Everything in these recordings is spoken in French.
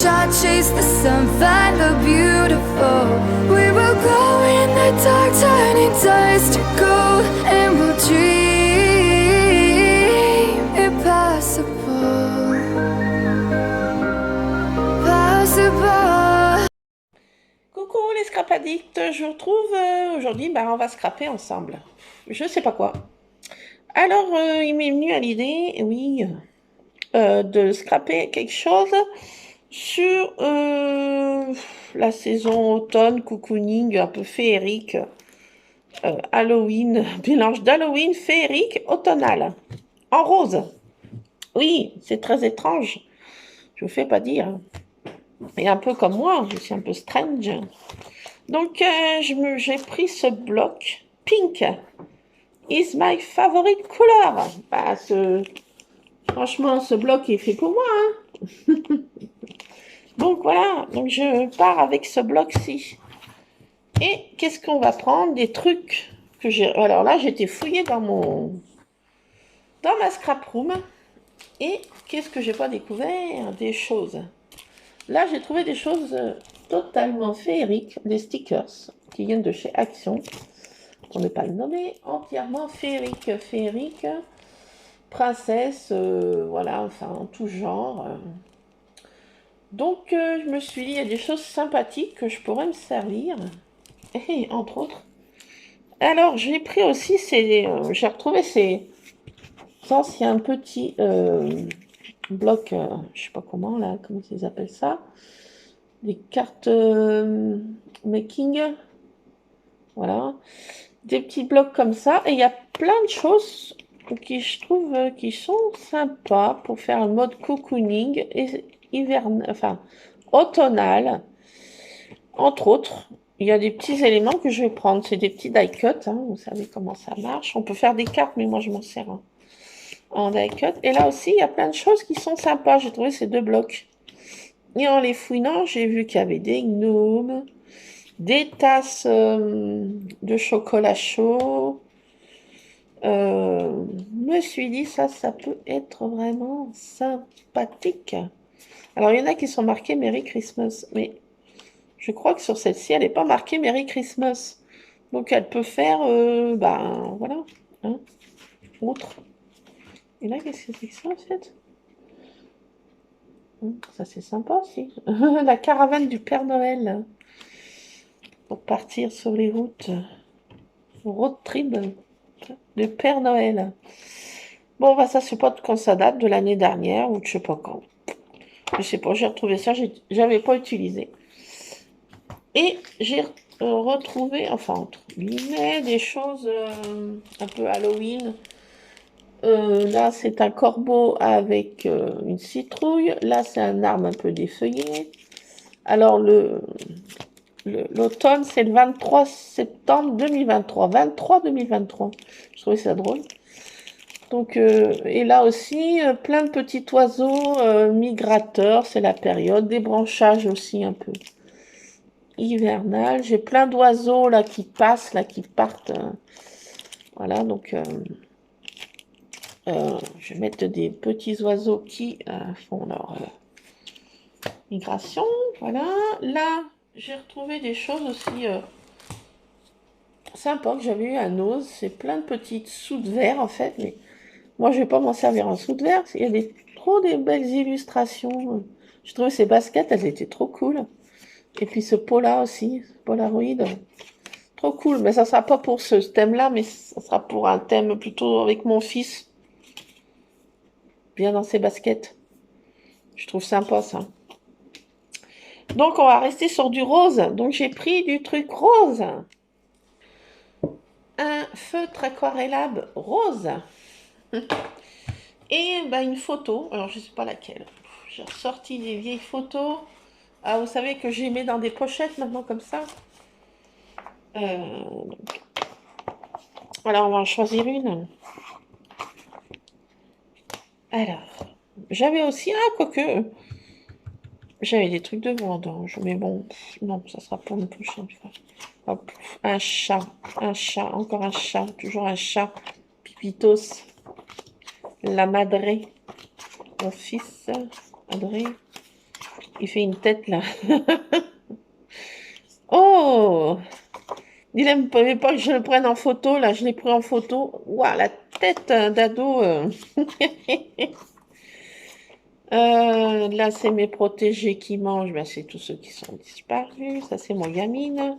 Shot, chase the sun, find the beautiful. We will go in the dark, turning dust to gold, and we'll dream impossible, possible. Coucou les scrap addicts, je vous retrouve aujourd'hui, on va scraper ensemble. Je sais pas quoi. Alors, il m'est venu à l'idée, oui, de scraper quelque chose sur la saison automne, cocooning, un peu féerique, Halloween, mélange d'Halloween, féerique, automnal, en rose. Oui, c'est très étrange, je vous fais pas dire. Et un peu comme moi, je suis un peu strange. Donc, j'ai pris ce bloc pink. Is my favorite color. Franchement, ce bloc est fait pour moi. Hein. Donc voilà, donc je pars avec ce bloc-ci. Et qu'est-ce qu'on va prendre? Des trucs que j'ai... Alors là, j'étais fouillée dans ma scrap room. Et qu'est-ce que j'ai pas découvert? Des choses. Là, j'ai trouvé des choses totalement féeriques, des stickers qui viennent de chez Action. Pour ne pas le nommer, entièrement féerique, princesse, voilà, enfin, en tout genre. Donc, je me suis dit, il y a des choses sympathiques que je pourrais me servir, et entre autres. Alors, j'ai pris aussi j'ai retrouvé ces anciens petits blocs, je sais pas comment, là, comment ils appellent ça, des cartes making, voilà, des petits blocs comme ça, et il y a plein de choses qui je trouve qui sont sympas pour faire un mode cocooning et enfin automnal, entre autres. Il y a des petits éléments que je vais prendre, c'est des petits die cut, hein, vous savez comment ça marche. On peut faire des cartes, mais moi je m'en sers en die cut. Et là aussi, il y a plein de choses qui sont sympas. J'ai trouvé ces deux blocs. Et en les fouinant, j'ai vu qu'il y avait des gnomes, des tasses de chocolat chaud. Me suis dit, ça peut être vraiment sympathique. Alors, il y en a qui sont marqués Merry Christmas, mais je crois que sur celle-ci, elle n'est pas marquée Merry Christmas. Donc, elle peut faire, voilà, hein, autre. Et là, qu'est-ce que c'est que ça, en fait? Ça, c'est sympa aussi. La caravane du Père Noël. Pour partir sur les routes. Road trip de Père Noël. Bon, ça, c'est pas quand ça date, de l'année dernière, ou de je sais pas quand. Je sais pas, j'ai retrouvé ça, j'avais pas utilisé. Et j'ai retrouvé, enfin, entre guillemets, des choses un peu Halloween. Là, c'est un corbeau avec une citrouille. Là, c'est un arbre un peu défeuillé. Alors, l'automne, c'est le 23 septembre 2023. 23 2023. Je trouvais ça drôle. Donc, et là aussi, plein de petits oiseaux migrateurs, c'est la période. Des branchages aussi un peu hivernal. J'ai plein d'oiseaux là qui passent, là qui partent. Voilà, donc je vais mettre des petits oiseaux qui font leur migration. Voilà. Là, j'ai retrouvé des choses aussi sympas que j'avais eu à Nose. C'est plein de petites sous de verre en fait, mais moi je vais pas m'en servir en sous de verre. Il y a trop des belles illustrations. Je trouvais ces baskets, elles étaient trop cool. Et puis ce pot-là aussi, Polaroid. Trop cool, mais ça sera pas pour ce thème-là, mais ça sera pour un thème plutôt avec mon fils. Bien dans ses baskets. Je trouve sympa ça. Donc on va rester sur du rose. Donc j'ai pris du truc rose. Un feutre aquarellable rose. Et une photo. Alors je sais pas laquelle. J'ai ressorti des vieilles photos. Ah, vous savez que j'ai mis dans des pochettes maintenant comme ça. Alors on va en choisir une. Alors, j'avais aussi, quoique, j'avais des trucs de vendange, mais bon, non, ça sera pour une prochaine fois. Hop, un chat, encore un chat, toujours un chat, Pipitos, la madré, mon fils, madré, Il fait une tête là. Oh! Il aime pas que je le prenne en photo, là, je l'ai pris en photo. Ouah, la tête d'ado. Là, c'est mes protégés qui mangent. Ben, c'est tous ceux qui sont disparus. Ça, c'est moi gamine.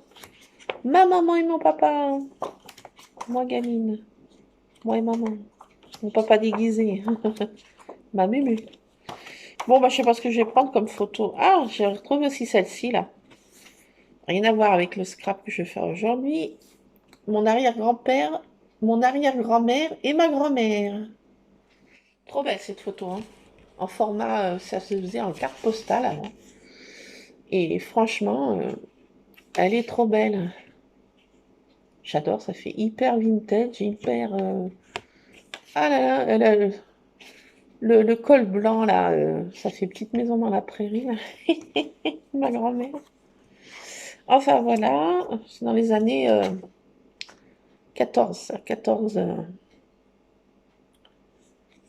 Ma maman et mon papa. Moi gamine. Moi et maman. Mon papa déguisé. Ma mémé. Bon, bah, je sais pas ce que je vais prendre comme photo. Ah, j'ai retrouvé aussi celle-ci, là. Rien à voir avec le scrap que je vais faire aujourd'hui. Mon arrière-grand-père, mon arrière-grand-mère et ma grand-mère. Trop belle cette photo, hein. En format, ça se faisait en carte postale avant. Et franchement, elle est trop belle. J'adore, ça fait hyper vintage, hyper... Ah là là, elle a le col blanc là, ça fait petite maison dans la prairie, là. Ma grand-mère. Enfin voilà, c'est dans les années 14,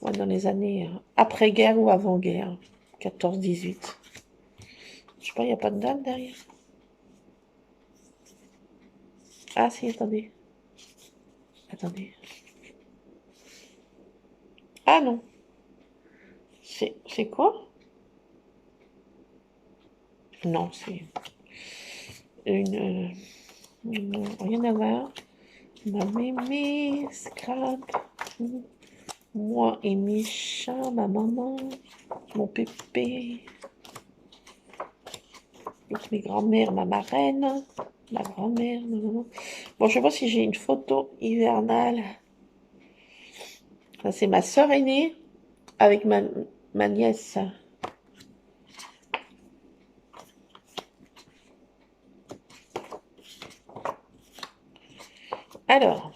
ouais, dans les années après-guerre ou avant-guerre, 14-18. Je sais pas, il n'y a pas de date derrière. Ah si, attendez. Attendez. Ah non. C'est quoi? Non, c'est une... non, rien à voir. Ma mémé, scrap. Moi et mes chats, ma maman, mon pépé. Donc mes grands-mères, ma marraine, ma grand-mère, ma maman. Bon, je sais pas si j'ai une photo hivernale. Ça, c'est ma sœur aînée avec ma nièce. Alors,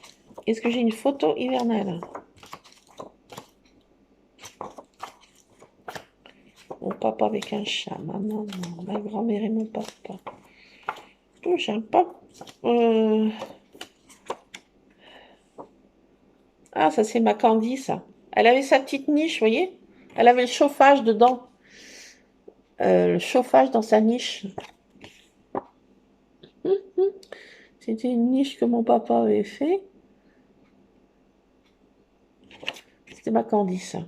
est-ce que j'ai une photo hivernale? Mon papa avec un chat, ma maman, ma grand-mère et mon papa. Oh, j'aime pas. Ah, ça c'est ma Candy, ça. Elle avait sa petite niche, vous voyez? Elle avait le chauffage dedans. Le chauffage dans sa niche. C'était une niche que mon papa avait fait. C'était ma Candy, ça.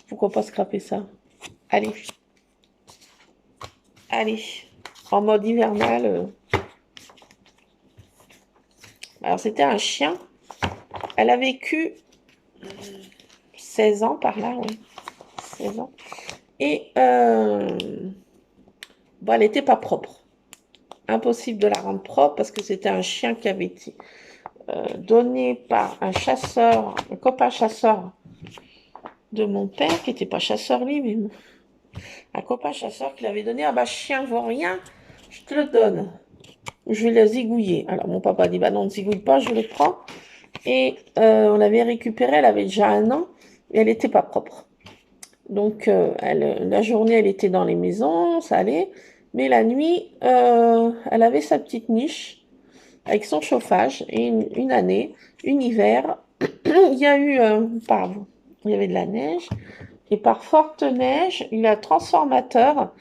Pourquoi pas scraper ça? Allez. Allez. En mode hivernal. Alors, c'était un chien. Elle a vécu 16 ans par là, oui. 16 ans. Et bon, elle n'était pas propre. Impossible de la rendre propre parce que c'était un chien qui avait été donné par un chasseur, un copain chasseur de mon père, qui n'était pas chasseur lui, mais un copain chasseur qui l'avait donné. Ah bah chien vaut rien, je te le donne. Je vais le zigouiller. Alors mon papa dit bah non, ne zigouille pas, je le prends. Et on l'avait récupérée, elle avait déjà 1 an, et elle n'était pas propre. Donc la journée elle était dans les maisons, ça allait. Mais la nuit, elle avait sa petite niche avec son chauffage. Et une année, un hiver, il y a eu, il y avait de la neige. Et par forte neige, le transformateur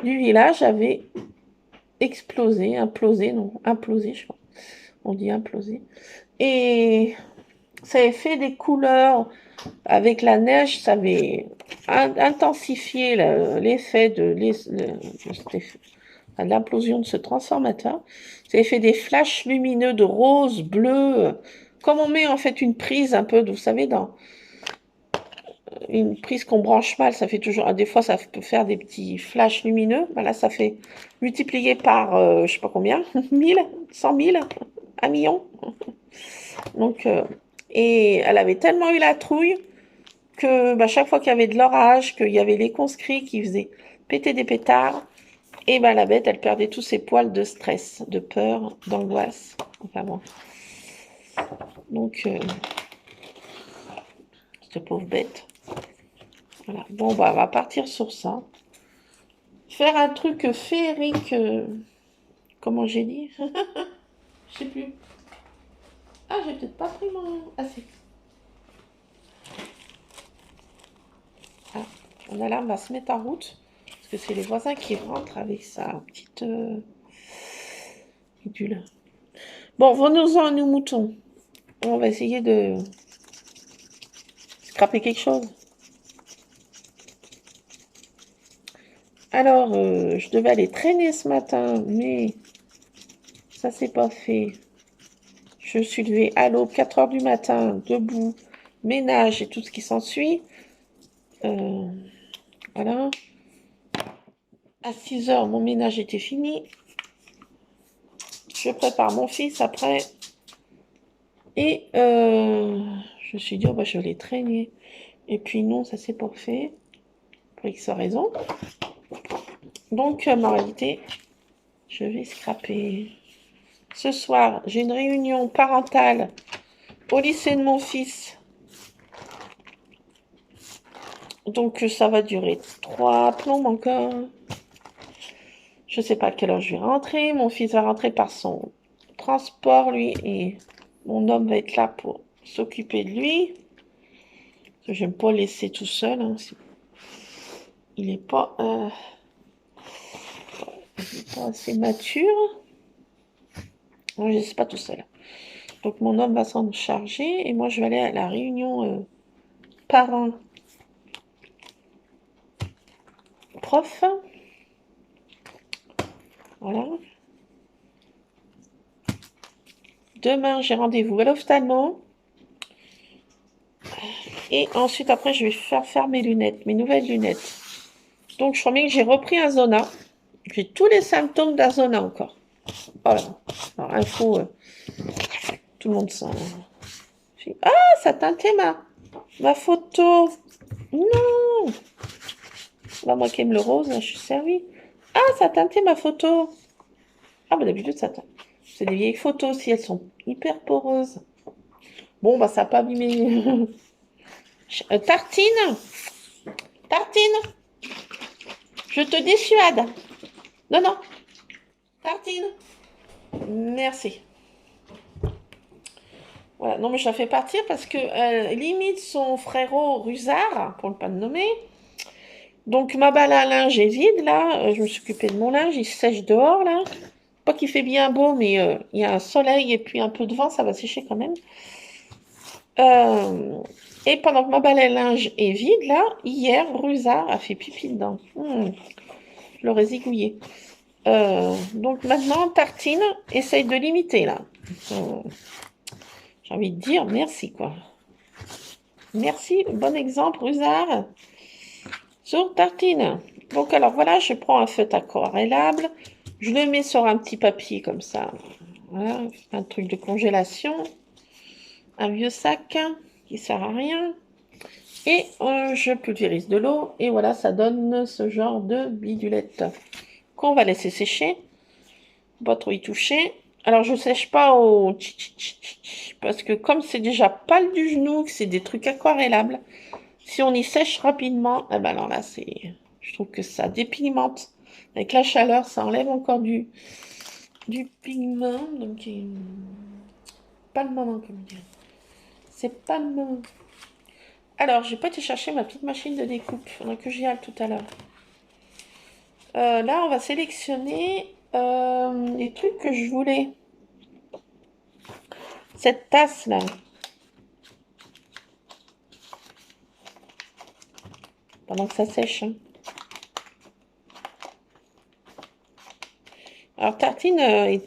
du village avait explosé, implosé, je crois. On dit implosé. Et ça avait fait des couleurs avec la neige, ça avait intensifié l'effet de l'implosion de ce transformateur. Ça avait fait des flashs lumineux de rose, bleu, comme on met en fait une prise un peu, vous savez, dans une prise qu'on branche mal, ça fait toujours, des fois ça peut faire des petits flashs lumineux. Ben là, ça fait multiplié par, je sais pas combien, 1000, 100 000, 1 million. Donc, et elle avait tellement eu la trouille que chaque fois qu'il y avait de l'orage, qu'il y avait les conscrits qui faisaient péter des pétards, et la bête, elle perdait tous ses poils de stress, de peur, d'angoisse. Enfin bon. Donc, cette pauvre bête. Voilà. Bon, on va partir sur ça. Faire un truc féerique. Comment j'ai dit? Je sais plus. Ah, j'ai peut-être pas pris mon... Ah, si. Ah, mon alarme va se mettre en route. que c'est les voisins qui rentrent avec sa petite idule. Bon, venons-en, nous moutons. On va essayer de scraper quelque chose. Alors, je devais aller traîner ce matin, mais ça s'est pas fait. Je suis levée à l'aube, 4 heures du matin, debout, ménage et tout ce qui s'ensuit. Voilà. À 6 heures, mon ménage était fini. Je prépare mon fils après. Et je me suis dit, oh, bah, je vais les traîner. Et puis non, ça s'est pas fait. Pour X raison. Donc, en réalité, je vais scraper. Ce soir, j'ai une réunion parentale au lycée de mon fils. Donc, ça va durer 3 plombes encore. Je sais pas à quelle heure je vais rentrer. Mon fils va rentrer par son transport, lui, et mon homme va être là pour s'occuper de lui. Parce que j'aime pas le laisser tout seul. Hein. Il est pas assez mature. Non, je ne laisse pas tout seul. Donc, mon homme va s'en charger et moi, je vais aller à la réunion parents prof. Voilà. Demain, j'ai rendez-vous à l'ophtalmo. Et ensuite, après, je vais faire mes lunettes, mes nouvelles lunettes. Donc, je crois bien que j'ai repris un zona. J'ai tous les symptômes d'un zona encore. Voilà. Alors, info, tout le monde sent. Ah, ça teintait ma photo. Non. Bah, moi qui aime le rose, là, je suis servie. Ah, ça teintait ma photo. Ah, bah d'habitude, ça teint. C'est des vieilles photos aussi, elles sont hyper poreuses. Bon, bah, ça n'a pas abîmé. Tartine. Tartine. Je te dissuade. Non, non. Tartine. Merci. Voilà, non mais je la fais partir parce que limite son frérot Rusard, pour ne pas le nommer. Donc ma balle à linge est vide là, je me suis occupée de mon linge, il sèche dehors là. Pas qu'il fait bien beau, mais il y a un soleil et puis un peu de vent, ça va sécher quand même. Et pendant que ma balle à linge est vide là, hier Rusard a fait pipi dedans. Je l'aurais zigouillé. Donc maintenant, Tartine essaye de l'imiter là. J'ai envie de dire merci quoi. Merci, bon exemple, Rusard. Sur Tartine. Donc alors voilà, je prends un feutre aquarellable. Je le mets sur un petit papier comme ça. Voilà, un truc de congélation. Un vieux sac qui sert à rien. Et je pulvérise de l'eau. Et voilà, ça donne ce genre de bidulette qu'on va laisser sécher. Pas trop y toucher. Alors je sèche pas au parce que comme c'est déjà pâle du genou, que c'est des trucs aquarellables, si on y sèche rapidement, eh ben alors là je trouve que ça dépigmente. Avec la chaleur, ça enlève encore du pigment, donc pas le moment comme dire. C'est pas le moment. Alors j'ai pas été chercher ma petite machine de découpe, faudrait que j'y aille tout à l'heure. Là on va sélectionner les trucs que je voulais. Cette tasse là. Pendant que ça sèche. Hein. Alors Tartine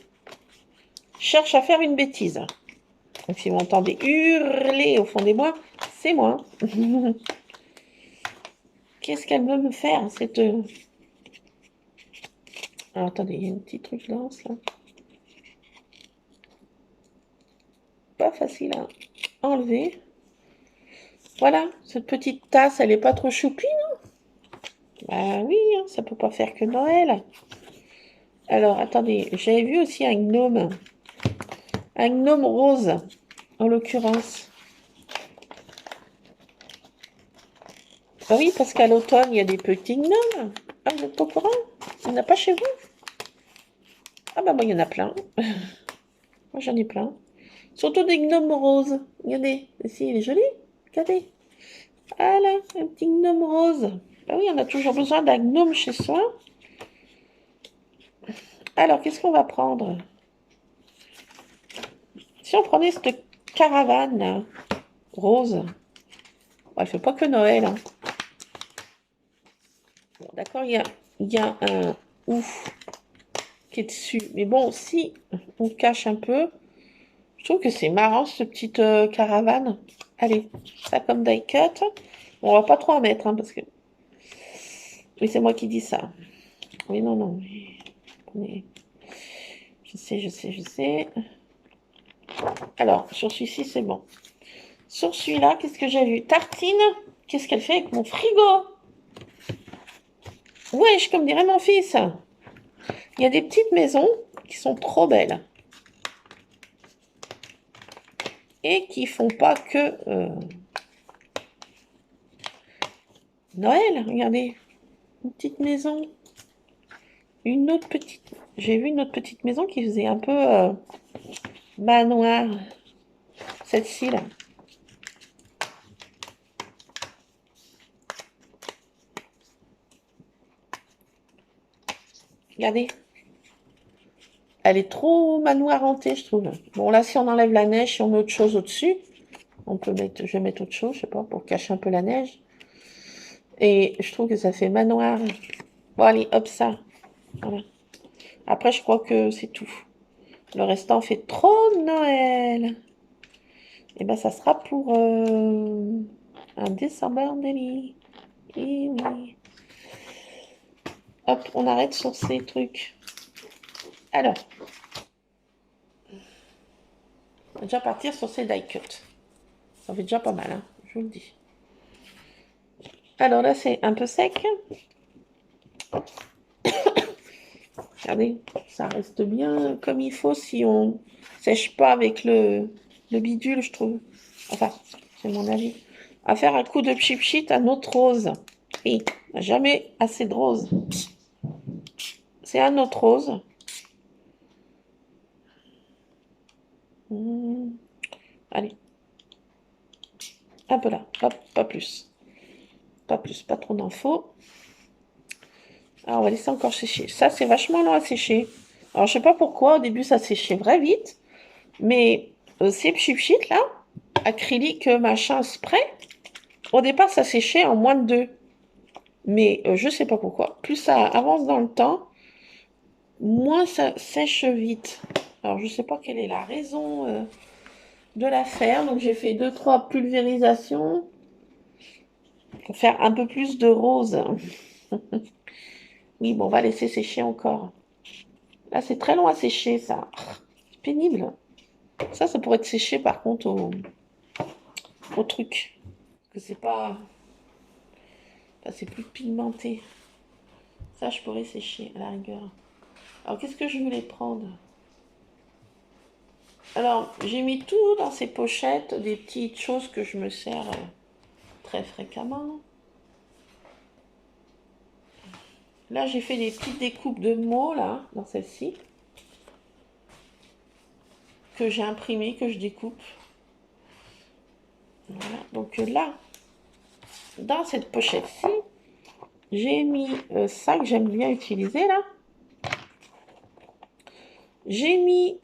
cherche à faire une bêtise. Donc si vous entendez hurler au fond des bois, c'est moi. Qu'est-ce qu'elle veut me faire cette... Alors attendez, il y a un petit truc là. Pas facile à enlever. Voilà, cette petite tasse, elle est pas trop choupie, non? Bah oui, hein, ça peut pas faire que Noël. Alors, attendez, j'avais vu aussi un gnome. Un gnome rose, en l'occurrence. Ah oui, parce qu'à l'automne, il y a des petits gnomes. Ah, vous n'êtes pas au courant? Il n'y en a pas chez vous? Ah bah moi, il y en a plein. Moi, j'en ai plein. Surtout des gnomes roses. Regardez, ici, il est joli. Regardez. Voilà, un petit gnome rose. Bah oui, on a toujours besoin d'un gnome chez soi. Alors, qu'est-ce qu'on va prendre? Si on prenait cette caravane là, rose, bon, elle fait pas que Noël. Hein. Bon, d'accord, il y a un ouf qui est dessus. Mais bon, si on cache un peu, je trouve que c'est marrant cette petite caravane. Allez, ça comme die cut. Bon, on va pas trop en mettre, hein, parce que... Oui, c'est moi qui dis ça. Oui, non, non. Mais... Je sais. Alors, sur celui-ci, c'est bon. Sur celui-là, qu'est-ce que j'ai vu? Tartine, qu'est-ce qu'elle fait avec mon frigo? Wesh, comme dirait mon fils. Il y a des petites maisons qui sont trop belles. Et qui font pas que Noël. Regardez, une petite maison. Une autre petite... J'ai vu une autre petite maison qui faisait un peu manoir. Celle-ci, là. Regardez. Elle est trop manoir hantée, je trouve. Bon, là, si on enlève la neige, si on met autre chose au-dessus, on peut mettre... Je vais mettre autre chose, je sais pas, pour cacher un peu la neige. Et je trouve que ça fait manoir. Bon, allez, hop, ça. Voilà. Après, je crois que c'est tout. Le restant fait trop Noël. Et ben, ça sera pour un December Daily. Et oui. Hop, on arrête sur ces trucs. Alors, on va déjà partir sur ces die cuts. Ça fait déjà pas mal, hein, je vous le dis. Alors là, c'est un peu sec. Regardez, ça reste bien comme il faut si on sèche pas avec le bidule, je trouve. Enfin, c'est mon avis. À faire un coup de pchit à notre rose. Et jamais assez de rose. C'est un autre rose. Allez. Un peu là. Hop, pas plus. Pas plus, pas trop d'infos. Alors, on va laisser encore sécher. Ça, c'est vachement long à sécher. Alors, je sais pas pourquoi. Au début, ça séchait très vite. Mais ces pchit là, acrylique, machin, spray, au départ, ça séchait en moins de 2. Mais je sais pas pourquoi. Plus ça avance dans le temps, moins ça sèche vite. Alors, je sais pas quelle est la raison de la faire. Donc, j'ai fait 2-3 pulvérisations pour faire un peu plus de rose. Oui, bon, on va laisser sécher encore. Là, c'est très long à sécher, ça. C'est pénible. Ça pourrait être séché, par contre, au truc. Que c'est pas... c'est plus pigmenté. Ça, je pourrais sécher, à la rigueur. Alors, qu'est-ce que je voulais prendre? Alors, j'ai mis tout dans ces pochettes, des petites choses que je me sers très fréquemment. Là, j'ai fait des petites découpes de mots, là, dans celle-ci. Que j'ai imprimé, que je découpe. Voilà. Donc là, dans cette pochette-ci, j'ai mis ça que j'aime bien utiliser, là. J'ai mis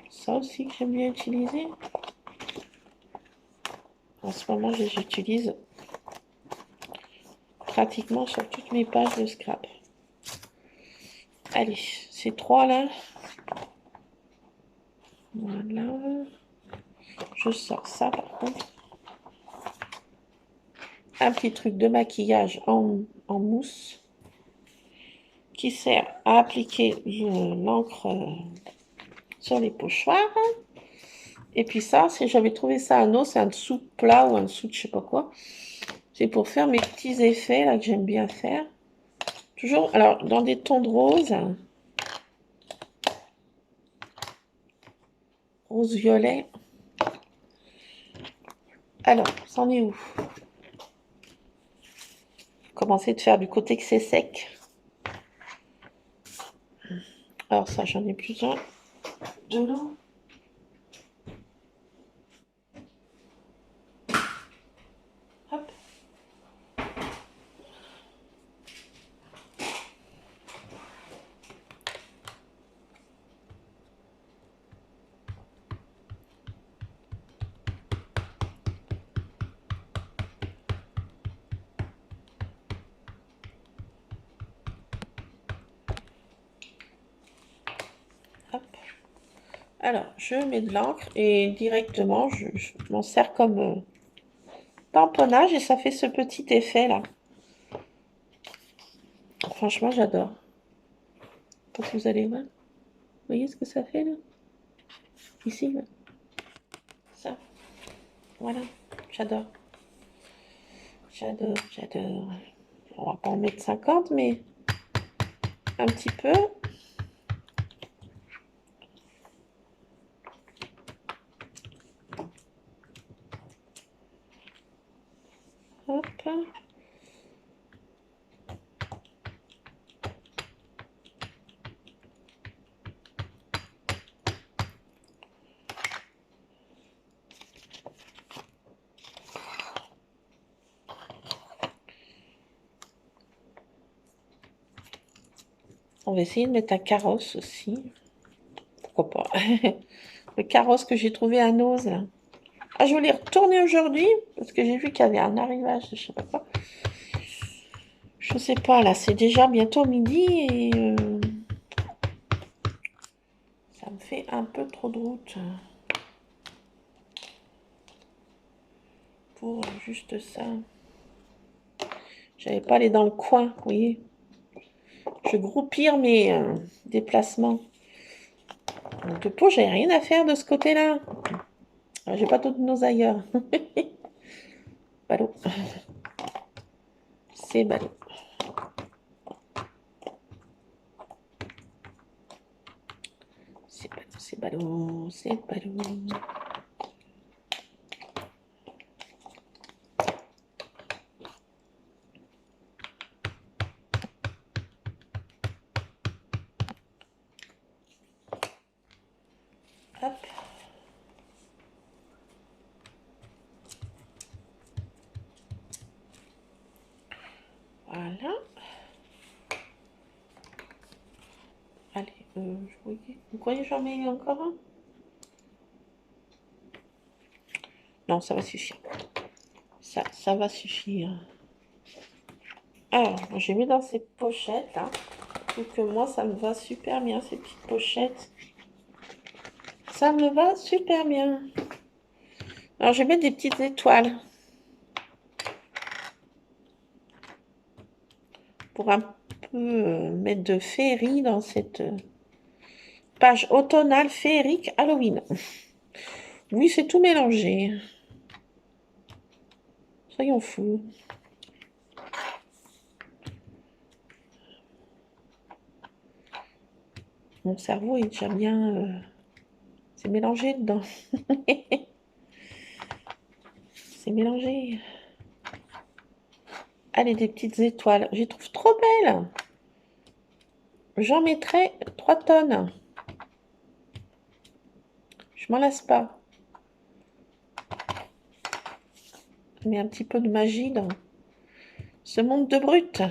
ça aussi que j'aime bien utiliser. En ce moment, j'utilise pratiquement sur toutes mes pages de scrap. Allez, ces trois là. Voilà. Je sors ça par contre. Un petit truc de maquillage en mousse qui sert à appliquer l'encre sur les pochoirs. Et puis ça, j'avais trouvé ça à c'est un dessous plat ou un dessous de je sais pas quoi. C'est pour faire mes petits effets là que j'aime bien faire. Toujours, alors dans des tons de rose. Rose-violet. Alors, c'en est où? Commencer de faire du côté que c'est sec. Alors ça, j'en ai besoin de l'eau. Hop. Alors, je mets de l'encre et directement, je m'en sers comme tamponnage et ça fait ce petit effet là. Franchement, j'adore. Quand vous allez voir, vous voyez ce que ça fait là? Ici, là. Ça. Voilà, j'adore. J'adore, j'adore. On va pas en mettre 50, mais un petit peu. Hop. On va essayer de mettre un carrosse aussi. Pourquoi pas? Le carrosse que j'ai trouvé à Nose, là. Ah, je voulais retourner aujourd'hui parce que j'ai vu qu'il y avait un arrivage, je sais pas quoi. Je sais pas, là, c'est déjà bientôt midi et ça me fait un peu trop de route pour juste ça. J'avais pas aller dans le coin, vous voyez. Je groupire mes déplacements. Donc, de peau, j'ai rien à faire de ce côté-là. J'ai pas d'autres nos ailleurs. Ballot. C'est ballot. C'est ballot, c'est ballot, c'est ballot. Hop. Voilà. Allez, vous croyez que j'en mets encore un? Non, ça va suffire. Ça va suffire. Alors, j'ai mis dans ces pochettes, là. Donc, moi, ça me va super bien, ces petites pochettes. Ça me va super bien. Alors, je vais mettre des petites étoiles. Pour un peu mettre de féerie dans cette page automnale féerique Halloween. Oui, c'est tout mélangé. Soyons fous. Mon cerveau est déjà bien... c'est mélangé dedans. C'est mélangé. Allez, des petites étoiles. Je les trouve trop belles. J'en mettrai 3 tonnes. Je m'en lasse pas. Je mets un petit peu de magie dans ce monde de brut.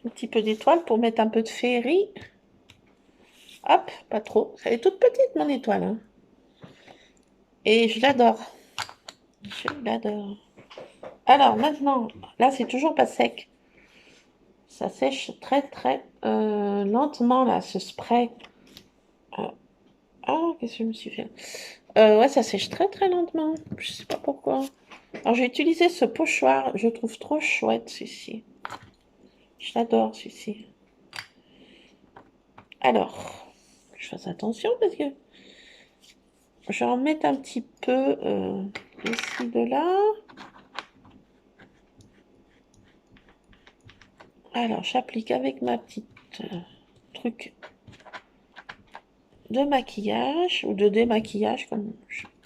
Un petit peu d'étoile pour mettre un peu de féerie. Hop, pas trop. Elle est toute petite, mon étoile. Hein. Et je l'adore. Je l'adore. Alors, maintenant, là, c'est toujours pas sec. Ça sèche très, très lentement, là, ce spray. Ah, qu'est-ce que je me suis fait? Ouais, ça sèche très, très lentement. Je sais pas pourquoi. Alors, j'ai utilisé ce pochoir. Je trouve trop chouette, celui-ci. Je l'adore, celui-ci. Alors, je fasse attention parce que je vais en mettre un petit peu ici, de là. Alors, j'applique avec ma petite truc de maquillage ou de démaquillage,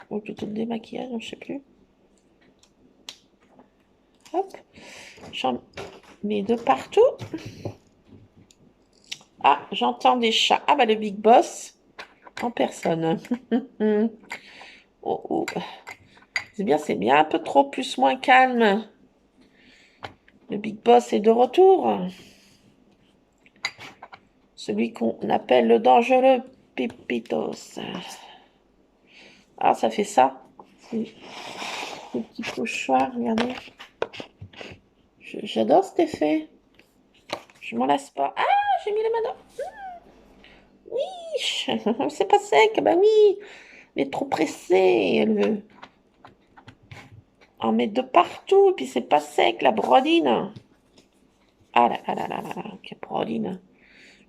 ou plutôt de démaquillage, je sais plus. Hop, j'en mets de partout. Ah, j'entends des chats. Ah bah le Big Boss en personne. Oh, oh. C'est bien un peu trop plus moins calme. Le Big Boss est de retour. Celui qu'on appelle le dangereux Pipitos. Ah, ça fait ça. Ces petits pochoirs, regardez. J'adore cet effet. Je m'en lasse pas. Ah, j'ai mis les mains dedans. Oui, c'est pas sec. Bah oui, elle est trop pressée. Elle veut en mettre de partout. Et puis c'est pas sec, la brodine. Ah là là là là là là, quelle brodine.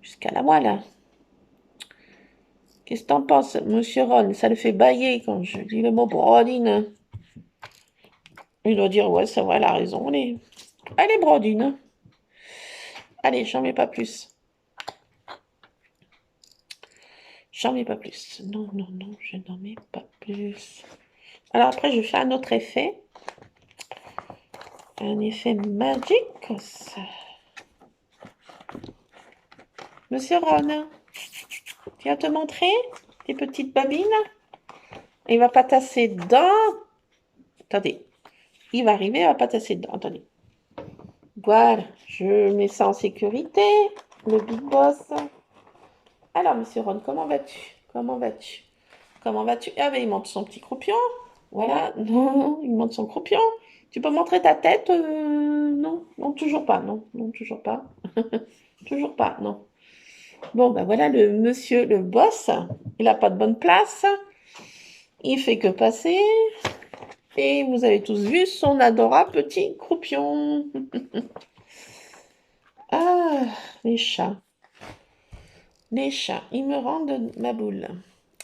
Jusqu'à la moelle. Qu'est-ce que t'en penses, monsieur Ron? Ça le fait bailler quand je dis le mot brodine. Il doit dire, ouais, c'est vrai, elle a raison. Allez, brodine. Allez, j'en mets pas plus. J'en mets pas plus. Non, non, non, je n'en mets pas plus. Alors après, je fais un autre effet. Un effet magique. Monsieur Ron, tu viens te montrer tes petites babines? Il va pas tasser dedans. Attendez. Il va arriver, il va pas tasser dedans. Attendez. Voilà, je mets ça en sécurité. Le Big Boss. Alors, monsieur Ron, comment vas-tu? Comment vas-tu? Comment vas-tu? Ah ben, il monte son petit croupion. Voilà, non, il monte son croupion. Tu peux montrer ta tête? Non, non, toujours pas, non, non, toujours pas. Toujours pas, non. Bon, ben voilà, le monsieur, le boss, il n'a pas de bonne place. Il fait que passer. Et vous avez tous vu son adorable petit croupion. Ah, les chats. Les chats, ils me rendent ma boule.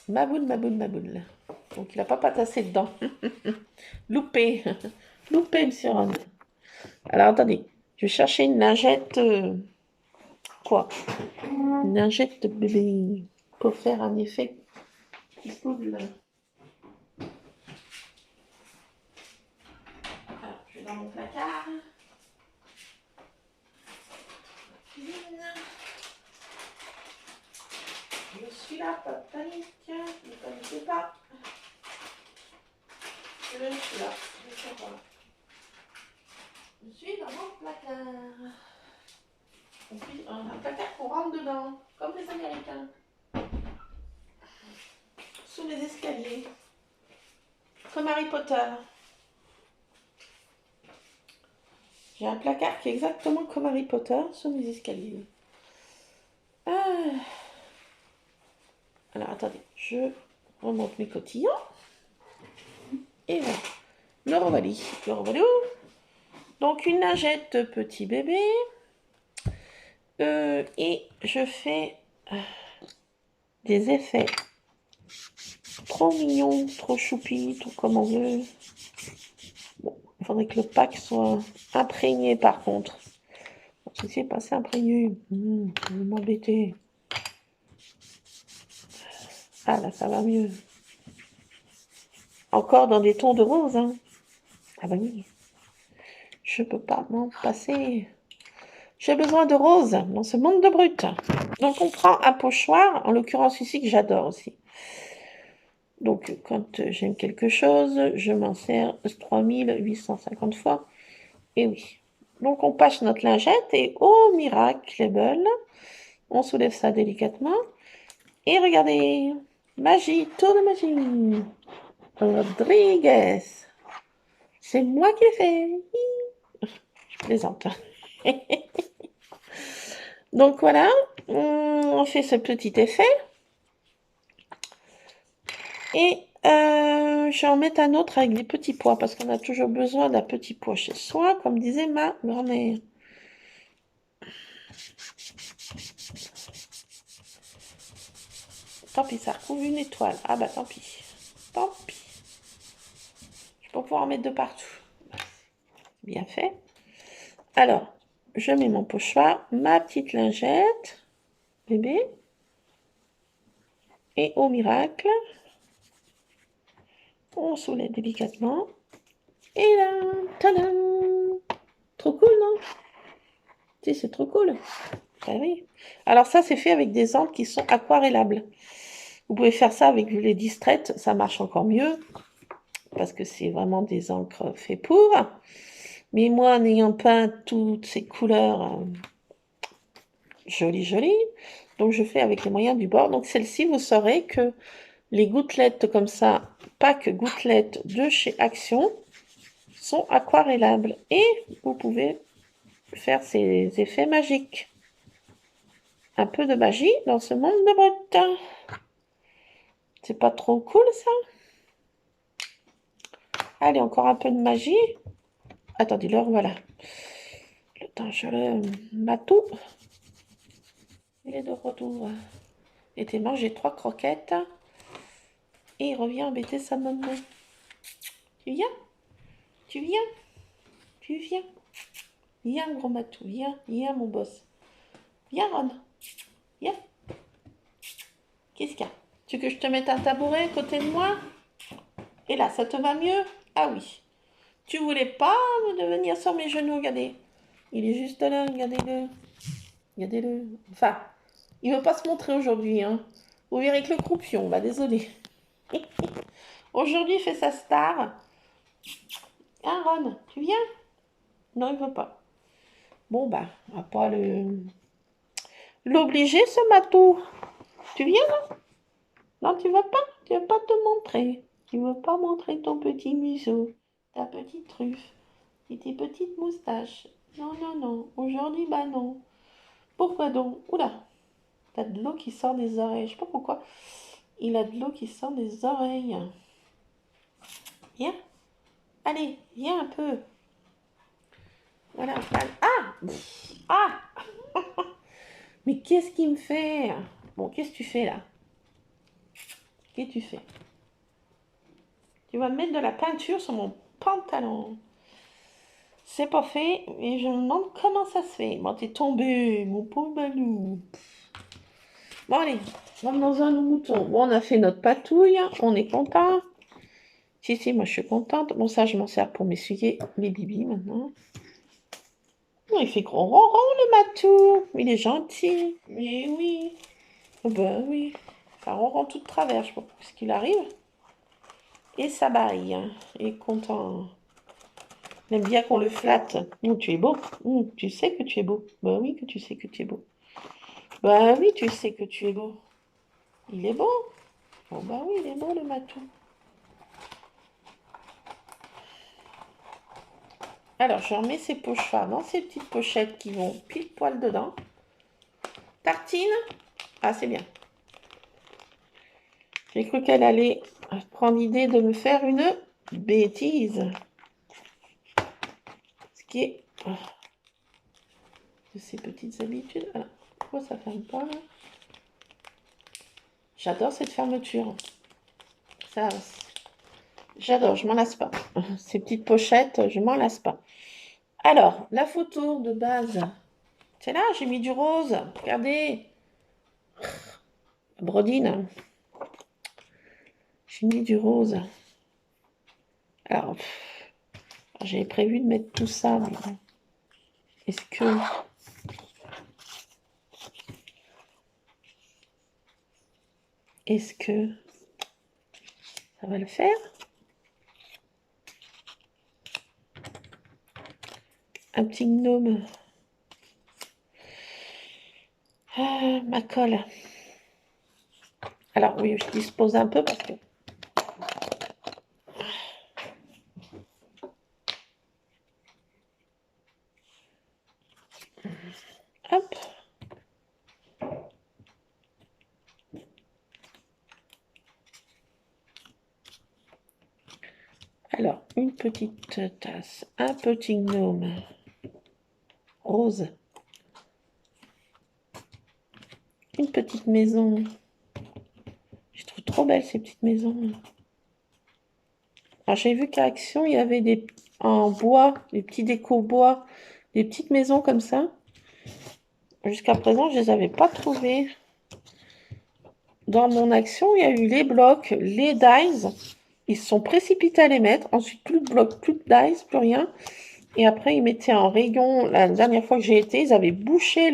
Ma boule, ma boule, ma boule. Donc il n'a pas patassé dedans. Loupé. Loupé, monsieur Ron. Alors attendez, je vais chercher une lingette. Quoi? Une lingette de bébé. Pour faire un effet boule. Alors, je vais dans mon placard. Je suis là, pas de panique. Ne paniquez pas. Je suis là. Je suis dans mon placard. Et puis, un placard qu'on rentre dedans, comme les Américains. Sous les escaliers. Comme Harry Potter. J'ai un placard qui est exactement comme Harry Potter sous les escaliers. Ah. Alors, attendez, je remonte mes cotillons. Et voilà. Le revoilà. Le revoilà. Donc, une lingette de petit bébé. Et je fais des effets trop mignons, trop choupis, tout comme on veut. Bon, il faudrait que le pack soit imprégné par contre. Si c'est pas assez imprégné, vous m'embêtez. Ah là, ça va mieux. Encore dans des tons de rose, hein. Ah bah oui. Je peux pas m'en passer. J'ai besoin de rose dans ce monde de brut. Donc on prend un pochoir, en l'occurrence ici que j'adore aussi. Donc quand j'aime quelque chose, je m'en sers 3850 fois. Et oui. Donc on passe notre lingette et oh miracle, on soulève ça délicatement. Et regardez, magie, tour de magie. Rodriguez. C'est moi qui l'ai fait. Je plaisante. Donc voilà, on fait ce petit effet. Et je vais en mettre un autre avec des petits pois, parce qu'on a toujours besoin d'un petit pois chez soi, comme disait ma grand-mère. Tant pis, ça recouvre une étoile. Ah bah tant pis. Tant pis. Je vais pas pouvoir en mettre de partout. Bien fait. Alors, je mets mon pochoir, ma petite lingette, bébé. Et au miracle, on soulève délicatement. Et là, tadam! Trop cool, non? Si, c'est trop cool. Ah oui. Alors ça, c'est fait avec des encres qui sont aquarellables. Vous pouvez faire ça avec les distraites, ça marche encore mieux. Parce que c'est vraiment des encres faites pour. Mais moi, n'ayant peint toutes ces couleurs jolies, donc je fais avec les moyens du bord. Donc celle-ci, vous saurez que les gouttelettes comme ça, pack gouttelettes de chez Action, sont aquarellables. Et vous pouvez faire ces effets magiques. un peu de magie dans ce monde de Brut. C'est pas trop cool, ça? Allez, encore un peu de magie. Attendez, le voilà. Le temps, je le matou. Il est de retour. Il était mangé 3 croquettes. Et il revient embêter sa maman. Tu viens? Tu viens? Tu viens? Viens, gros matou. Viens, mon boss. Viens, Ron. Viens. Qu'est-ce qu'il y a? Tu veux que je te mette un tabouret à côté de moi? Et là, ça te va mieux? Ah oui. Tu voulais pas de venir sur mes genoux, regardez. Il est juste là, regardez-le. Regardez-le. Enfin, il veut pas se montrer aujourd'hui, hein. Vous verrez que le croupion, bah désolé. Aujourd'hui, il fait sa star. Hein, Ron, tu viens? Non, il veut pas. Bon, bah, on va pas l'obliger, ce matou. Tu viens, là? Non, tu veux pas? Tu veux pas te montrer? Tu veux pas montrer ton petit museau, ta petite truffe et tes petites moustaches? Non, non, non. Aujourd'hui, bah non. Pourquoi donc? Oula, t'as de l'eau qui sort des oreilles. Je sais pas pourquoi. Il a de l'eau qui sort des oreilles. Viens. Allez, viens un peu. Voilà. Ah! Ah! Mais qu'est-ce qu'il me fait? Bon, qu'est-ce que tu fais là? Qu'est-ce que tu fais? Tu vas mettre de la peinture sur mon pantalon. C'est pas fait, et je me demande comment ça se fait. Bon, t'es tombé, mon pauvre Balou. Bon, allez, revenons-en à nos moutons. Bon, on a fait notre patouille, on est content. Si, moi je suis contente. Bon, ça, je m'en sers pour m'essuyer mes bibis maintenant. Oh, il fait gros ronron, le matou. Il est gentil. Mais oui. Oh, ben oui. Enfin, ronron tout de travers, je sais pas ce qu'il arrive. Et ça baille. Il est content. Il aime bien qu'on le flatte. Tu es beau. Tu sais que tu es beau. Bah oui que tu sais que tu es beau. Bah oui, tu sais que tu es beau. Il est beau. Oh bah oui, il est beau le matou. Alors, je remets ces pochoirs dans ces petites pochettes qui vont pile poil dedans. Tartine. Ah, c'est bien. J'ai cru qu'elle allait prendre l'idée de me faire une bêtise. Ce qui est de ses petites habitudes. Alors, pourquoi ça ne ferme pas là? J'adore cette fermeture. Ça, j'adore, je m'en lasse pas. Ces petites pochettes, je m'en lasse pas. Alors, la photo de base, c'est là, j'ai mis du rose. Regardez. Brodine. J'ai mis du rose. Alors, j'avais prévu de mettre tout ça, mais est-ce que... Est-ce que ça va le faire? Un petit gnome. Ah, ma colle. Alors oui, je dispose un peu parce que... Hop. Alors, une petite tasse, un petit gnome rose, une petite maison. Je trouve trop belle ces petites maisons. Alors, j'ai vu qu'à Action, il y avait des en bois, des petits décos bois, des petites maisons comme ça. Jusqu'à présent, je ne les avais pas trouvées. Dans mon Action, il y a eu les blocs, les dies. Ils se sont précipités à les mettre. Ensuite, plus de blocs, plus de dies, plus rien. Et après, ils mettaient en rayon. La dernière fois que j'ai été, ils avaient bouché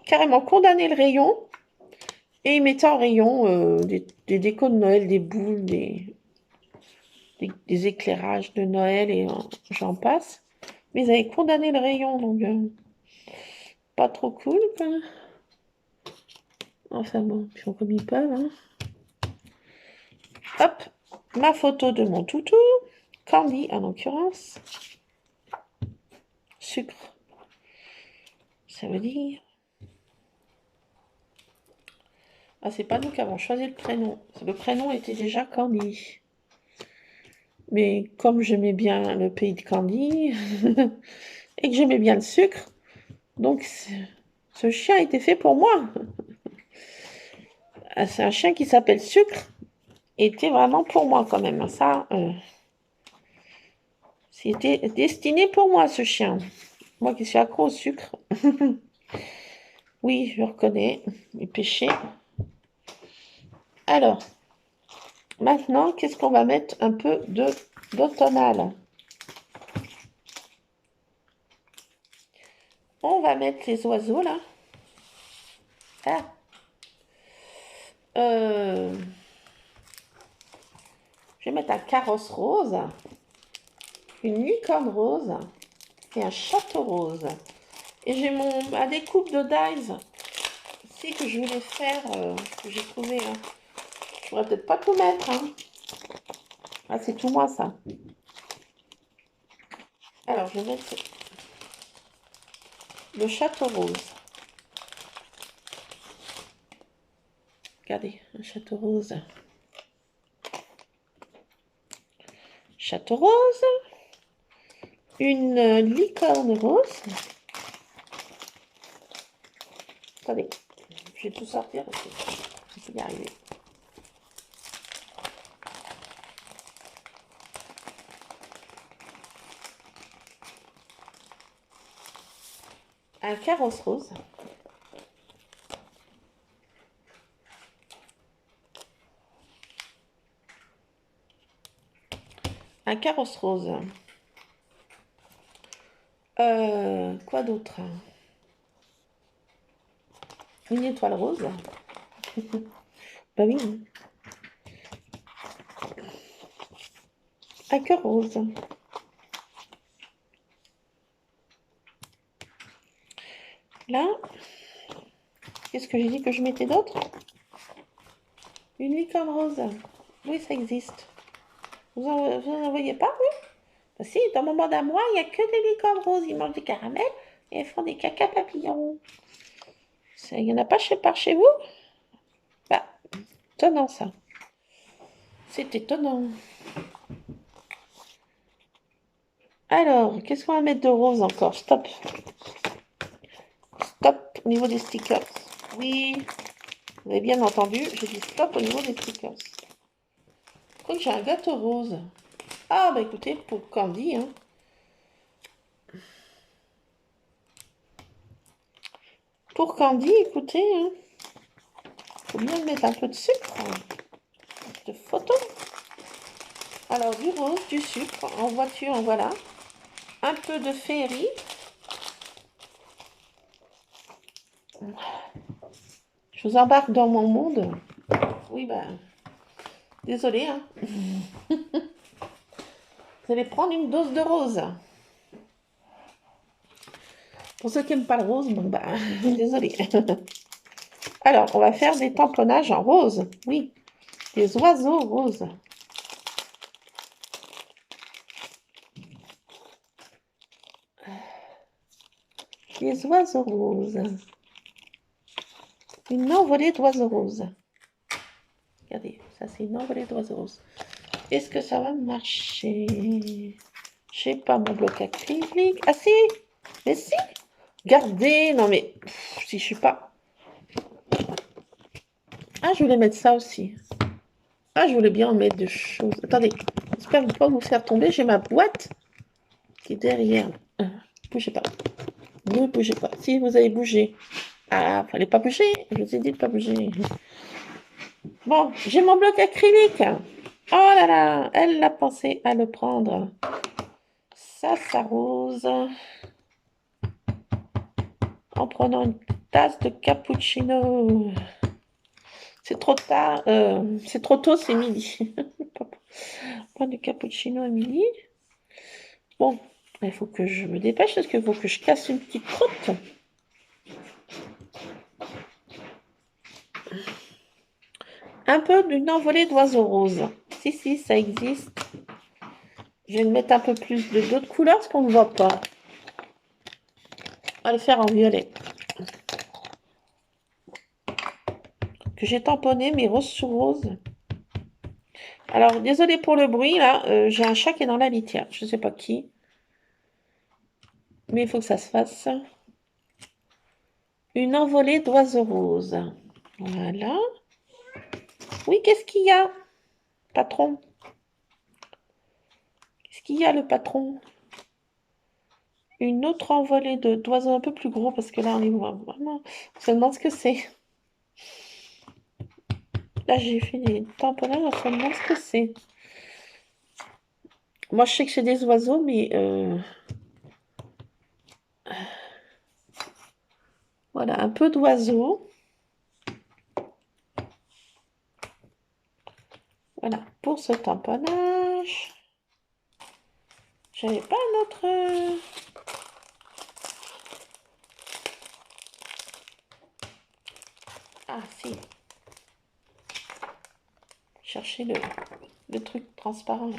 carrément condamné le rayon. Et ils mettaient en rayon des décos de Noël, des boules, des éclairages de Noël et j'en passe. Mais ils avaient condamné le rayon, donc pas trop cool, quoi. Enfin bon, ils font comme ils peuvent, hein. Hop, ma photo de mon toutou, Candy en l'occurrence. Sucre, ça veut dire Ah, c'est pas nous qui avons choisi le prénom. Le prénom était déjà Candy. Mais comme j'aimais bien le pays de Candy et que j'aimais bien le sucre, donc ce chien était fait pour moi. Ah, c'est un chien qui s'appelle Sucre. Était vraiment pour moi quand même. Ça, c'était destiné pour moi ce chien. Moi qui suis accro au sucre. Oui, je reconnais mes péchés. Alors, maintenant, qu'est-ce qu'on va mettre un peu d'automnal? On va mettre les oiseaux là. Ah. Je vais mettre un carrosse rose, une licorne rose et un château rose. Et j'ai ma découpe de dies ici que je voulais faire, que j'ai trouvé. Hein. Je pourrais peut-être pas tout mettre. Hein. Ah, c'est tout moi ça. Alors, je vais mettre le château rose. Regardez, un château rose. Château rose. Une licorne rose. Attendez, je vais tout sortir parce que je peux y arriver. Un carrosse rose. Un carrosse rose. Quoi d'autre? Une étoile rose. Bah oui. Un cœur rose. Là, qu'est-ce que j'ai dit que je mettais d'autre? Une licorne rose. Oui, ça existe. Vous en voyez pas, oui? Bah si, dans mon monde à moi, il n'y a que des licornes roses. Ils mangent des caramels et elles font des caca papillons. Il n'y en a pas par chez vous? Bah, étonnant ça. C'est étonnant. Alors, qu'est-ce qu'on va mettre de rose encore? Stop. Stop au niveau des stickers. Oui, vous avez bien entendu, j'ai dit stop au niveau des stickers. Je crois que j'ai un gâteau rose. Ah, bah écoutez, pour Candy, hein. Pour Candy, écoutez, hein. Faut bien mettre un peu de sucre. De photo. Alors, du rose, du sucre, en voiture, en voilà. Un peu de féerie. Je vous embarque dans mon monde. Oui, ben, désolé, hein. Vous allez prendre une dose de rose. Pour ceux qui n'aiment pas le rose, bon, ben, désolé. Alors, on va faire des tamponnages en rose. Oui, des oiseaux roses. Des oiseaux roses. Une envolée d'oiseaux roses. Regardez, ça c'est une envolée d'oiseaux roses. Est-ce que ça va marcher? Je sais pas, mon bloc acrylique. Ah si! Mais si! Regardez, non mais, si je suis pas... Ah, je voulais mettre ça aussi. Ah, je voulais bien en mettre des choses. Attendez, j'espère ne pas vous faire tomber. J'ai ma boîte qui est derrière. Bougez pas. Ne bougez pas. Si vous avez bougé. Ah, fallait pas bouger. Je vous ai dit de pas bouger. Bon, j'ai mon bloc acrylique. Oh là là, elle a pensé à le prendre. Ça s'arrose. En prenant une tasse de cappuccino. C'est trop tard. C'est trop tôt, c'est midi. Prendre du cappuccino à midi. Bon, il faut que je me dépêche parce qu'il faut que je casse une petite croûte. Un peu d'une envolée d'oiseaux roses. Si, ça existe. Je vais mettre un peu plus d'autres couleurs parce qu'on ne voit pas. On va le faire en violet. Que que j'ai tamponné, mais rose sur rose. Alors, désolé pour le bruit, là. J'ai un chat qui est dans la litière. Je ne sais pas qui. Mais il faut que ça se fasse. Une envolée d'oiseaux roses. Voilà. Oui, qu'est-ce qu'il y a, patron? Qu'est-ce qu'il y a, le patron? Une autre envolée d'oiseaux un peu plus gros, parce que là, on est vraiment... On se demande ce que c'est. Là, j'ai fait des tamponnages, on se demande ce que c'est. Moi, je sais que c'est des oiseaux, mais... Voilà, un peu d'oiseaux. Voilà, pour ce tamponnage. J'avais pas un autre... Ah, si. Chercher le truc transparent.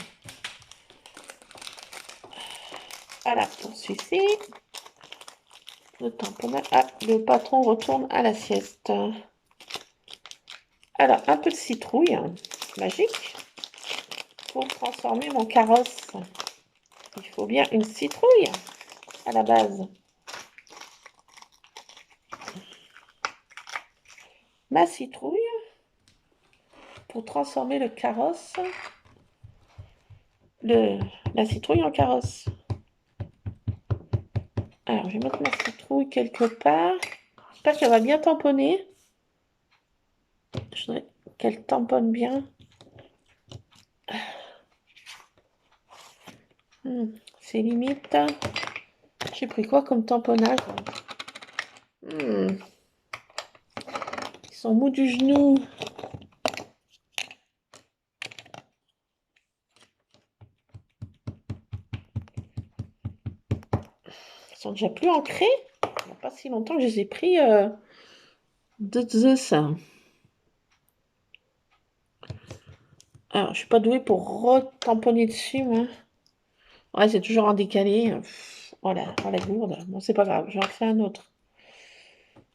Voilà, pour celui-ci. Le tamponnage. Ah, le patron retourne à la sieste. Alors, un peu de citrouille, magique, pour transformer mon carrosse. Il faut bien une citrouille à la base. Ma citrouille pour transformer le carrosse, la citrouille en carrosse. Alors, je vais mettre ma citrouille quelque part. J'espère qu'elle va bien tamponner. Je voudrais qu'elle tamponne bien. C'est limite. J'ai pris quoi comme tamponnage? Ils sont mous du genou. Ils sont déjà plus ancrés. Il n'y a pas si longtemps que je les ai pris de ça. Alors, je suis pas douée pour retamponner dessus, moi. Ouais, c'est toujours en décalé. Oh la gourde. Bon, c'est pas grave, j'en fais un autre.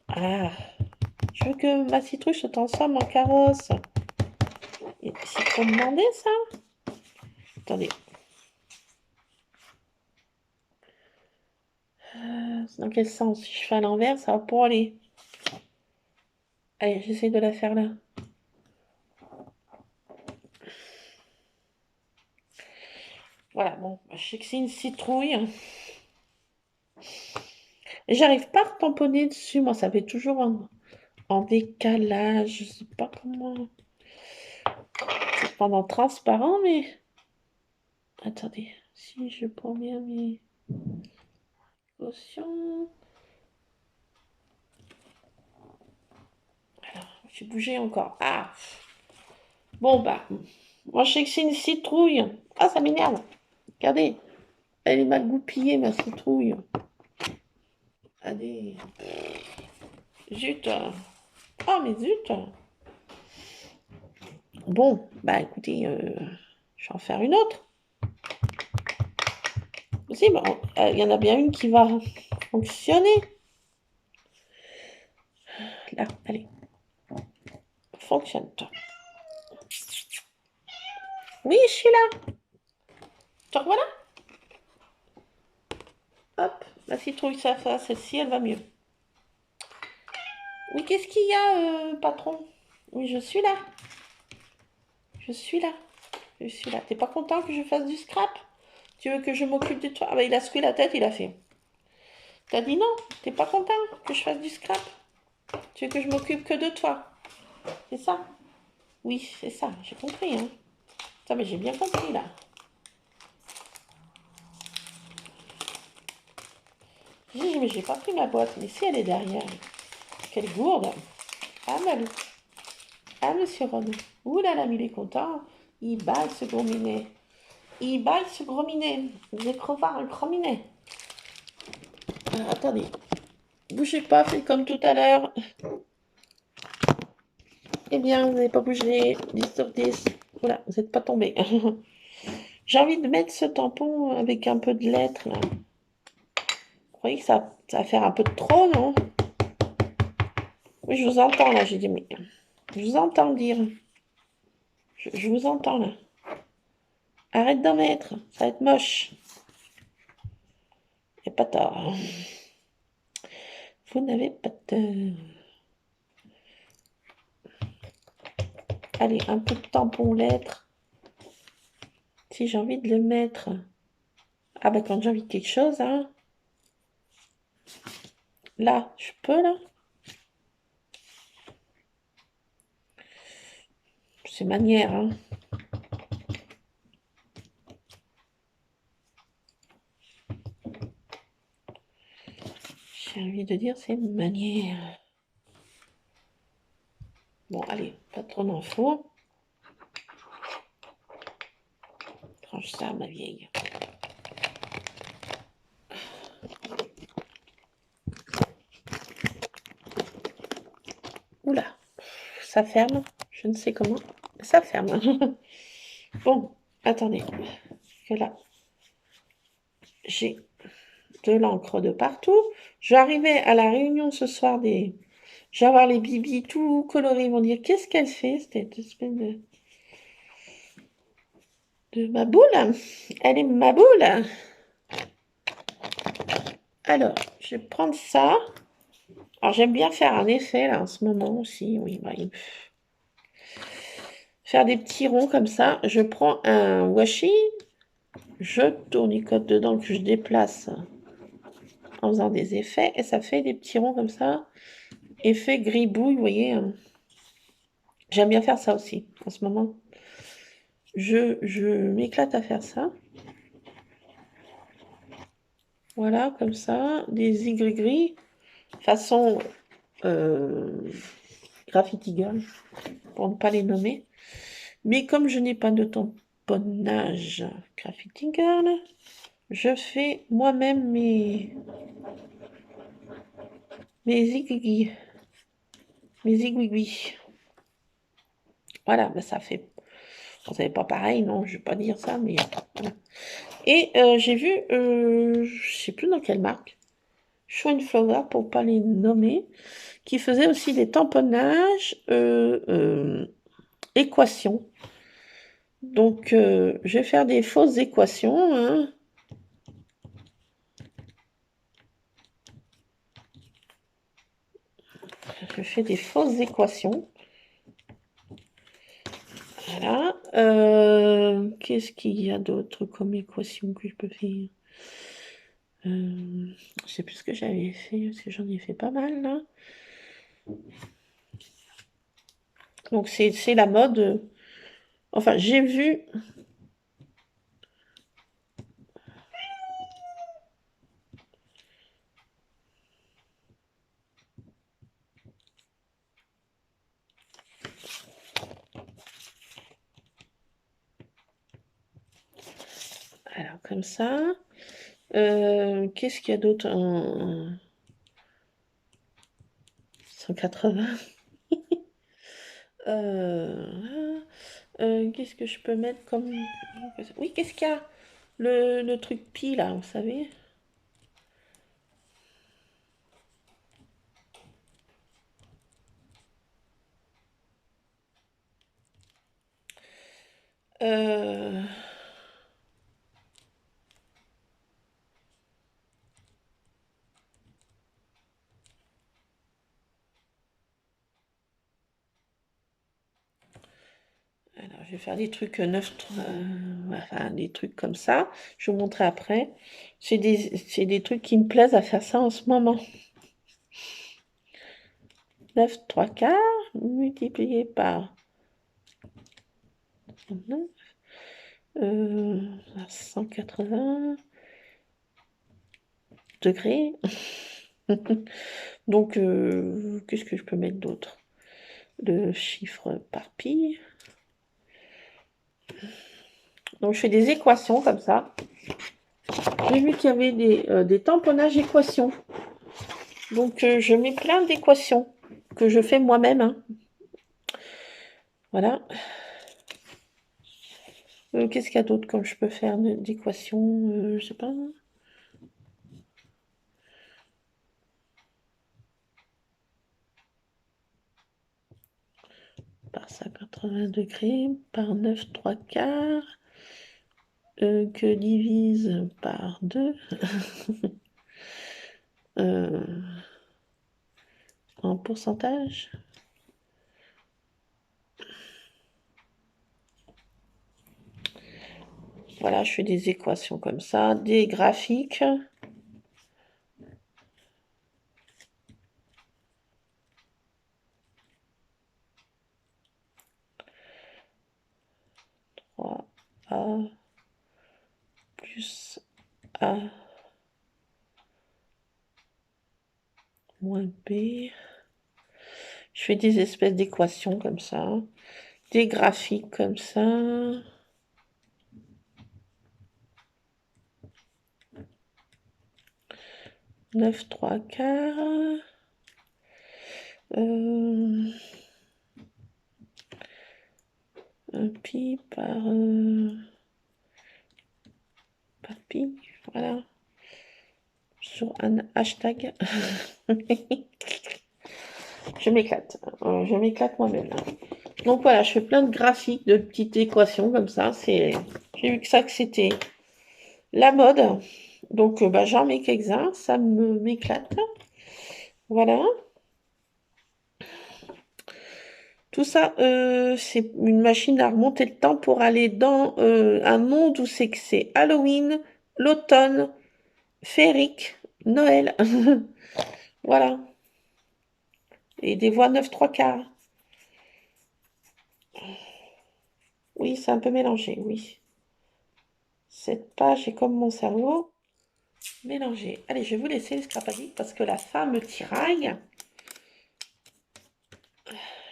Ah, je veux que ma citrouille se transforme en carrosse. C'est trop demandé, ça? Attendez. Dans quel sens? Si je fais à l'envers, ça va pas aller. Allez, j'essaie de la faire là. Voilà, bon, je sais que c'est une citrouille. Et j'arrive pas à tamponner dessus. Moi, ça fait toujours en décalage. Je sais pas comment. C'est pendant transparent, mais... Attendez, si je prends bien mes potions... Alors, j'ai bougé encore. Ah! Bon, bah... Moi, je sais que c'est une citrouille. Ah, ça m'énerve. Regardez. Elle est mal goupillée, ma citrouille. Allez. Zut. Oh, mais zut. Bon, bah écoutez, je vais en faire une autre. Si, bon, il y en a bien une qui va fonctionner. Là, allez. Fonctionne, toi. Oui, je suis là. Te revoilà. Hop, la citrouille, ça, celle-ci, elle va mieux. Oui, qu'est-ce qu'il y a, patron? Oui, je suis là. Je suis là. Je suis là. T'es pas content que je fasse du scrap? Tu veux que je m'occupe de toi? Ah bah il a secoué la tête, il a fait. T'as dit non? T'es pas content que je fasse du scrap? Tu veux que je m'occupe que de toi? C'est ça? Oui, c'est ça, j'ai compris, hein. Ça, mais j'ai bien compris, là. Mais j'ai pas pris ma boîte, mais si elle est derrière. Quelle gourde. Ah, Malou. Ah, monsieur Renaud. Ouh là là, mais il est content. Il balle ce gros minet. Il balle ce gros minet. Vous êtes crevard, un gros minet. Ah, attendez. Bougez pas, faites comme tout à l'heure. Eh bien, vous n'avez pas bougé. 10 sur 10. Voilà, vous n'êtes pas tombé. J'ai envie de mettre ce tampon avec un peu de lettres, là. Vous croyez que ça va faire un peu de trop, non? Oui, je vous entends, là. J'ai dit, mais... Je vous entends dire. Je vous entends là. Arrête d'en mettre, ça va être moche. Y a pas tort. Vous n'avez pas tort. Allez, un peu de tampon lettres. Si j'ai envie de le mettre. Ah bah quand j'ai envie de quelque chose, hein. Là, je peux là. C'est manière, hein. J'ai envie de dire c'est manière. Bon, allez, pas trop d'infos. Tranche ça, ma vieille. Oula, ça ferme. Je ne sais comment. Ça ferme. Bon, attendez. Que là, j'ai de l'encre de partout. Je vais arriver à la réunion ce soir des... Je vais avoir les bibis tout colorés. Ils vont dire, qu'est-ce qu'elle fait, cette espèce de ma boule? Elle est ma boule. Alors, je vais prendre ça. Alors, j'aime bien faire un effet, là, en ce moment aussi. Oui, bah, faire des petits ronds comme ça. Je prends un washi. Je tournicote dedans que je déplace en faisant des effets. Et ça fait des petits ronds comme ça. Effet gribouille, vous voyez. J'aime bien faire ça aussi, en ce moment. Je m'éclate à faire ça. Voilà, comme ça. Des gris façon graffiti girl, pour ne pas les nommer. Mais comme je n'ai pas de tamponnage graffiti girl, je fais moi-même mes zigouigouis. Mes zigouigouis. Voilà, ben ça fait... Vous savez pas pareil, non, je vais pas dire ça, mais... Voilà. Et j'ai vu, je sais plus dans quelle marque, Show Flower, pour pas les nommer, qui faisait aussi des tamponnages équations. Donc, je vais faire des fausses équations, hein. Je fais des fausses équations. Voilà. Qu'est-ce qu'il y a d'autre comme équation que je peux faire? Je sais plus ce que j'avais fait, parce que j'en ai fait pas mal, là. Donc, c'est la mode. Enfin, j'ai vu... Alors, comme ça. Qu'est-ce qu'il y a d'autre en 180? Qu'est-ce que je peux mettre comme... Oui, qu'est-ce qu'il y a? Le truc pi, là, vous savez? Euh... Alors, je vais faire des trucs 9, enfin, des trucs comme ça. Je vais vous montrer après. C'est des trucs qui me plaisent à faire ça en ce moment. 9 3 quarts multiplié par 180 degrés. Donc, qu'est-ce que je peux mettre d'autre? Le chiffre par pi. Donc, je fais des équations comme ça. J'ai vu qu'il y avait des tamponnages équations. Donc, je mets plein d'équations que je fais moi-même, hein. Voilà. Qu'est-ce qu'il y a d'autre comme je peux faire d'équations? Je sais pas. par 180 degrés, par 9 3/4, que divise par 2, en pourcentage. Voilà, je fais des équations comme ça, des graphiques. A plus A moins B. Je fais des espèces d'équations comme ça, des graphiques comme ça. 9 3/4. Un pi par pi, voilà. Sur un hashtag. Je m'éclate moi-même. Donc voilà, je fais plein de graphiques, de petites équations comme ça. J'ai vu que c'était la mode. Donc j'en mets quelques-uns, ça m'éclate. Voilà. Tout ça, c'est une machine à remonter le temps pour aller dans un monde où c'est que c'est Halloween, l'automne, féerique, Noël. Voilà. Et des voix 9 3/4. Oui, c'est un peu mélangé, oui. Cette page est comme mon cerveau, mélangé. Allez, je vais vous laisser les scrapadiques parce que la faim me tiraille.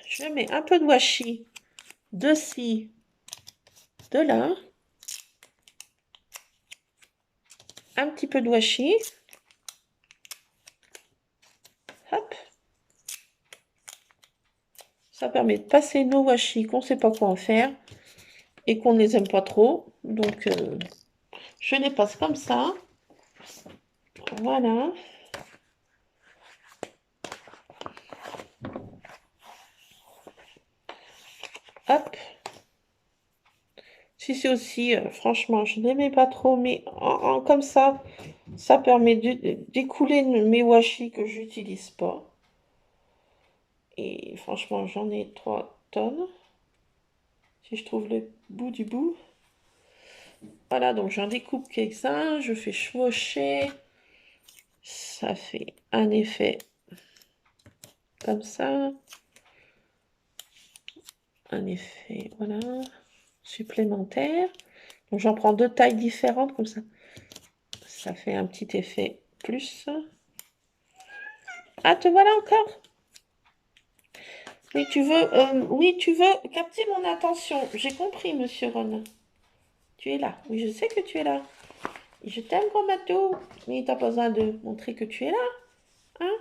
Je mets un peu de washi de ci, de là. Un petit peu de washi. Hop. Ça permet de passer nos washi qu'on ne sait pas quoi en faire et qu'on ne les aime pas trop. Donc, je les passe comme ça. Voilà. Hop. Si c'est aussi, franchement, je n'aimais pas trop, mais comme ça permet d'écouler mes washi que j'utilise pas. Et franchement, j'en ai 3 tonnes. Si je trouve le bout du bout. Voilà, donc j'en découpe quelques-uns, je fais chevaucher. Ça fait un effet comme ça. Un effet, voilà, supplémentaire. Donc j'en prends 2 tailles différentes comme ça. Ça fait un petit effet plus. Ah, te voilà encore? Oui, tu veux capter mon attention. J'ai compris, monsieur Ron. Tu es là. Oui, je sais que tu es là. Et je t'aime, gros matou. Mais t'as pas besoin de montrer que tu es là. Hein?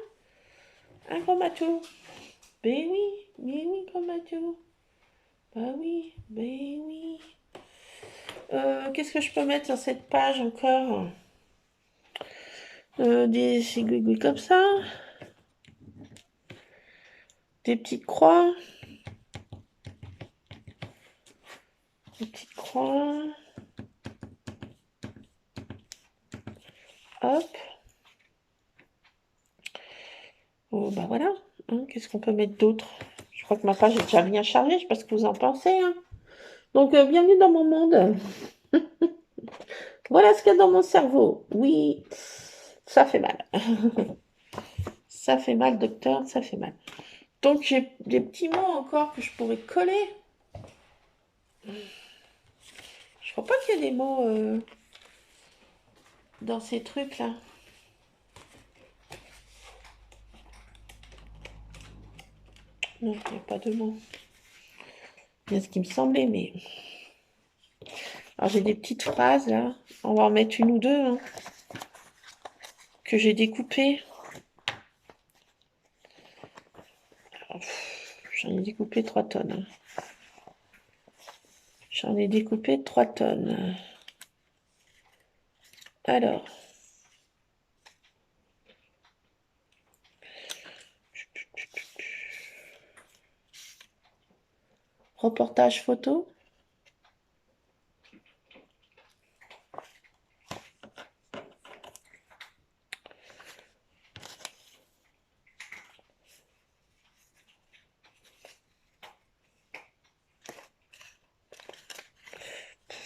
Un gros matou. Ben oui, gros matou. Bah oui, ben oui. Qu'est-ce que je peux mettre sur cette page encore? Des aiguilles comme ça. Des petites croix. Des petites croix. Hop. Oh, bah voilà. Hein, qu'est-ce qu'on peut mettre d'autre? Je crois que ma page est déjà bien chargée. Je sais pas ce que vous en pensez. Hein. Donc, bienvenue dans mon monde. Voilà ce qu'il y a dans mon cerveau. Oui, ça fait mal. Ça fait mal, docteur, ça fait mal. Donc, j'ai des petits mots encore que je pourrais coller. Je crois pas qu'il y ait des mots dans ces trucs-là. Non, il n'y a pas de mots. Bien ce qui me semblait, mais... Alors, j'ai des petites phrases, là. On va en mettre une ou deux, hein, que j'ai découpées. J'en ai découpé 3 tonnes. J'en ai découpé 3 tonnes. Alors... Reportage photo.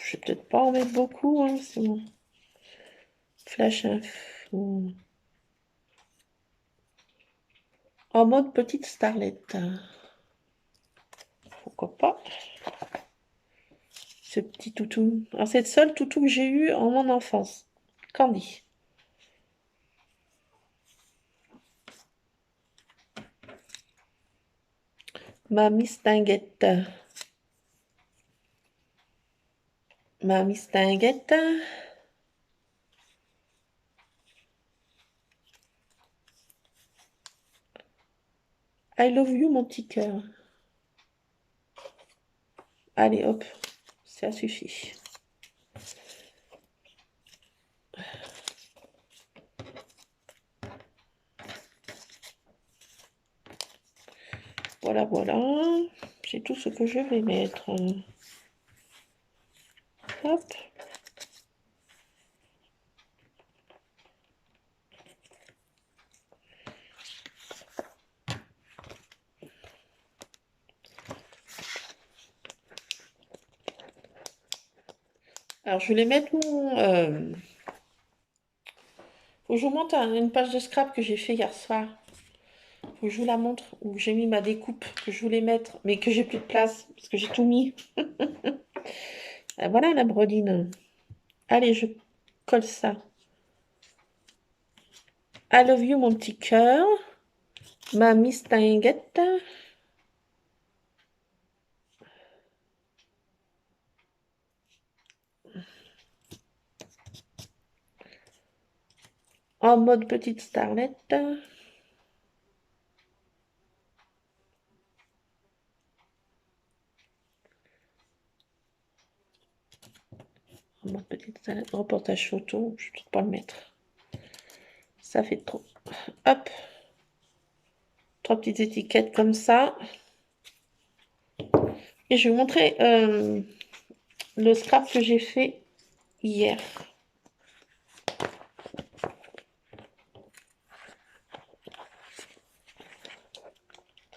Je vais peut-être pas en mettre beaucoup, hein, c'est bon. Flash info. En mode petite starlette. Pourquoi pas? Ce petit toutou. Alors, c'est le seul toutou que j'ai eu en mon enfance. Candy. Ma mistinguette. Ma mistinguette. I love you, mon petit cœur. Allez, hop. Ça suffit. Voilà, voilà. C'est tout ce que je vais mettre. Hop. Alors, je vais mettre mon... Faut que je vous montre une page de scrap que j'ai fait hier soir. Faut que je vous la montre, où j'ai mis ma découpe, que je voulais mettre, mais que j'ai plus de place, parce que j'ai tout mis. Voilà la brodine. Allez, je colle ça. I love you, mon petit cœur. Ma mistinguette. En mode petite starlette. En mode petite starlette. Reportage photo. Je ne peux pas le mettre. Ça fait trop. Hop. 3 petites étiquettes comme ça. Et je vais vous montrer le scrap que j'ai fait hier.